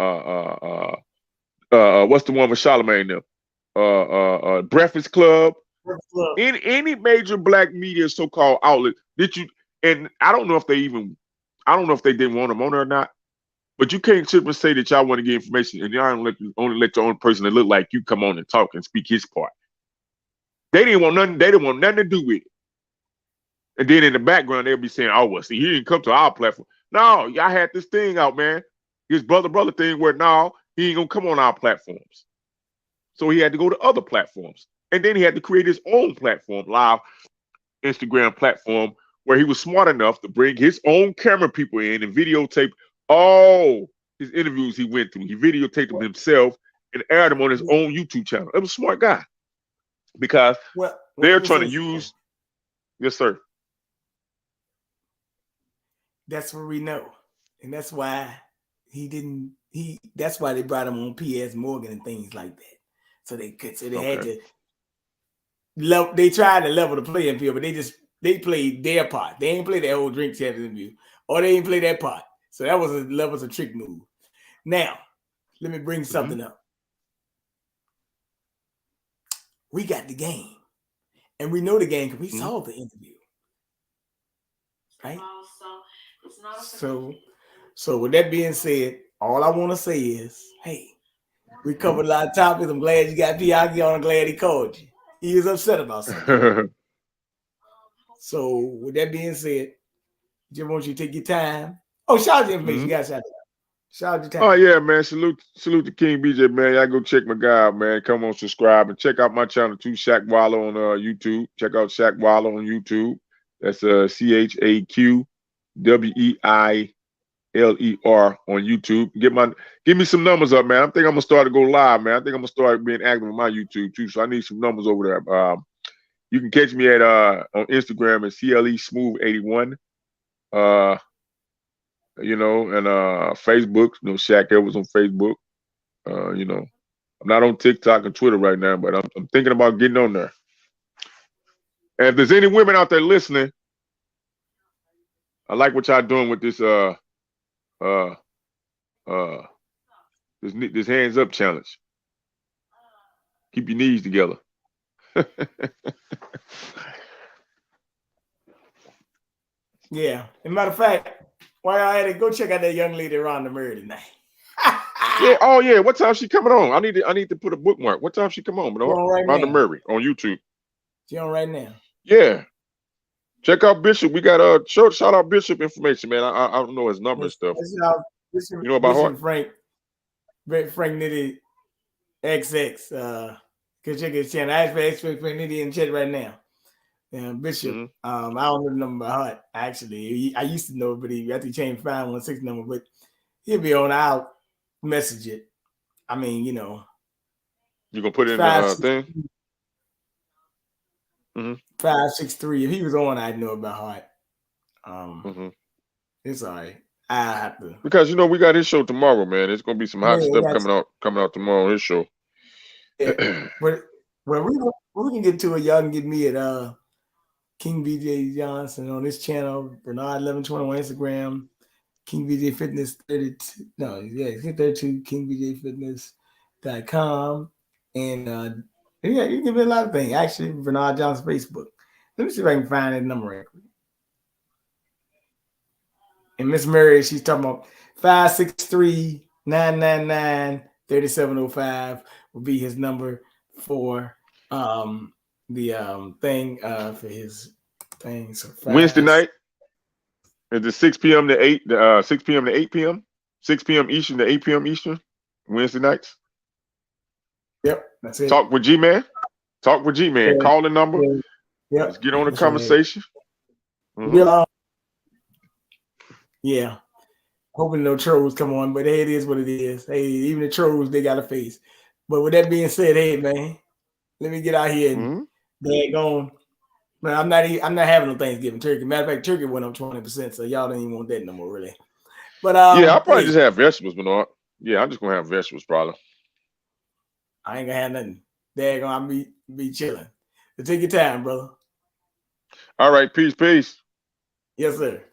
the one with Charlamagne them? Breakfast Club. In any major black media so-called outlet, and I don't know if they didn't want them on there or not, but you can't sit and say that y'all want to get information and y'all only let your own person that look like you come on and talk and speak his part. They didn't want nothing to do with it. And then in the background, they'll be saying, oh, well, see, he didn't come to our platform. No, y'all had this thing out, man. His brother thing where no, he ain't gonna come on our platforms. So he had to go to other platforms. And then he had to create his own platform, live Instagram platform, where he was smart enough to bring his own camera people in and videotape all his interviews he went through. He videotaped them himself and aired them on his own YouTube channel. It was a smart guy, because they're trying to use. Yes, sir. That's what we know. And that's why that's why they brought him on P.S. Morgan and things like that. So they had to they tried to level the playing field, but they played their part. They ain't played that whole Drink Champs interview, or they ain't played that part. So that was a trick move. Now, let me bring something up. We got the game. And we know the game because we saw the interview. Right? So with that being said, all I want to say is, hey, we covered a lot of topics. I'm glad you got P.I.G. on. I'm glad he called you. He was upset about something. So with that being said, just want you to take your time. Oh, shout out the information. You got shout out. Shout out to Oh yeah, man. Salute to King BJ, man. Y'all go check my guy out, man. Come on, subscribe and check out my channel too, Chak Wallow on YouTube. Check out Chak Wallow on YouTube. That's CHAQWEILER on YouTube. Give me some numbers up, man. I think I'm gonna start to go live, man. I think I'm gonna start being active on my YouTube too. So I need some numbers over there. You can catch me at on Instagram at CLE Smooth 81. You know, and Facebook, you know, Shaq Edwards on Facebook. You know, I'm not on TikTok and Twitter right now, but I'm thinking about getting on there. And if there's any women out there listening, I like what y'all doing with this this hands up challenge. Keep your knees together. Yeah. As a matter of fact, while I had to go check out that young lady around the Murray tonight. Yeah. Oh yeah. What time she coming on? I need to put a bookmark. What time she come on? Bro? Right on the now. Murray on YouTube. She on right now. Yeah. Check out Bishop. We got shout out Bishop information, man. I don't know his number and stuff. Bishop, you know about Bishop heart? Frank Nitty XX. Can check his channel. I asked for Frank Nitty in the chat right now. Bishop. I don't know the number by heart. Actually, I used to know, but he had to change 516 number. But he'll be on. I'll message it. I mean, you know, you gonna put it in the thing. 563. If he was on, I'd know about heart. It's all right. I have to, because you know we got his show tomorrow, man. It's gonna be some hot stuff coming out tomorrow on his show. Yeah. But we can get to it. Y'all can get me at King BJ Johnson on this channel, Bernard 1120 on Instagram, King BJ Fitness 32. No, yeah, 32 KingBJFitness.com. And yeah, you can give me a lot of things. Actually, Bernard Johnson Facebook. Let me see if I can find that number right quick. And Miss Murray, she's talking about 563-999-3705 will be his number for the thing for his thing. So Wednesday night is it 6 p.m. to 8 6 p.m. to 8 p.m. 6 p.m. Eastern to 8 p.m. Eastern. Wednesday nights. Yep, that's it. Talk with G-Man. Talk with G-Man. Yeah. Call the number. Yep. Let's get on the conversation. Yeah. Hoping no trolls come on, but hey, it is what it is. Hey, even the trolls, they got a face. But with that being said, hey man, let me get out here and daggone. Man, I'm not having no Thanksgiving turkey. Matter of fact, turkey went up 20%, so y'all don't even want that no more, really. But yeah, I'll probably just have vegetables, Bernard. Yeah, I'm just gonna have vegetables probably. I ain't gonna have nothing. Daggone, I'll be chilling. So take your time, brother. All right, peace. Yes, sir.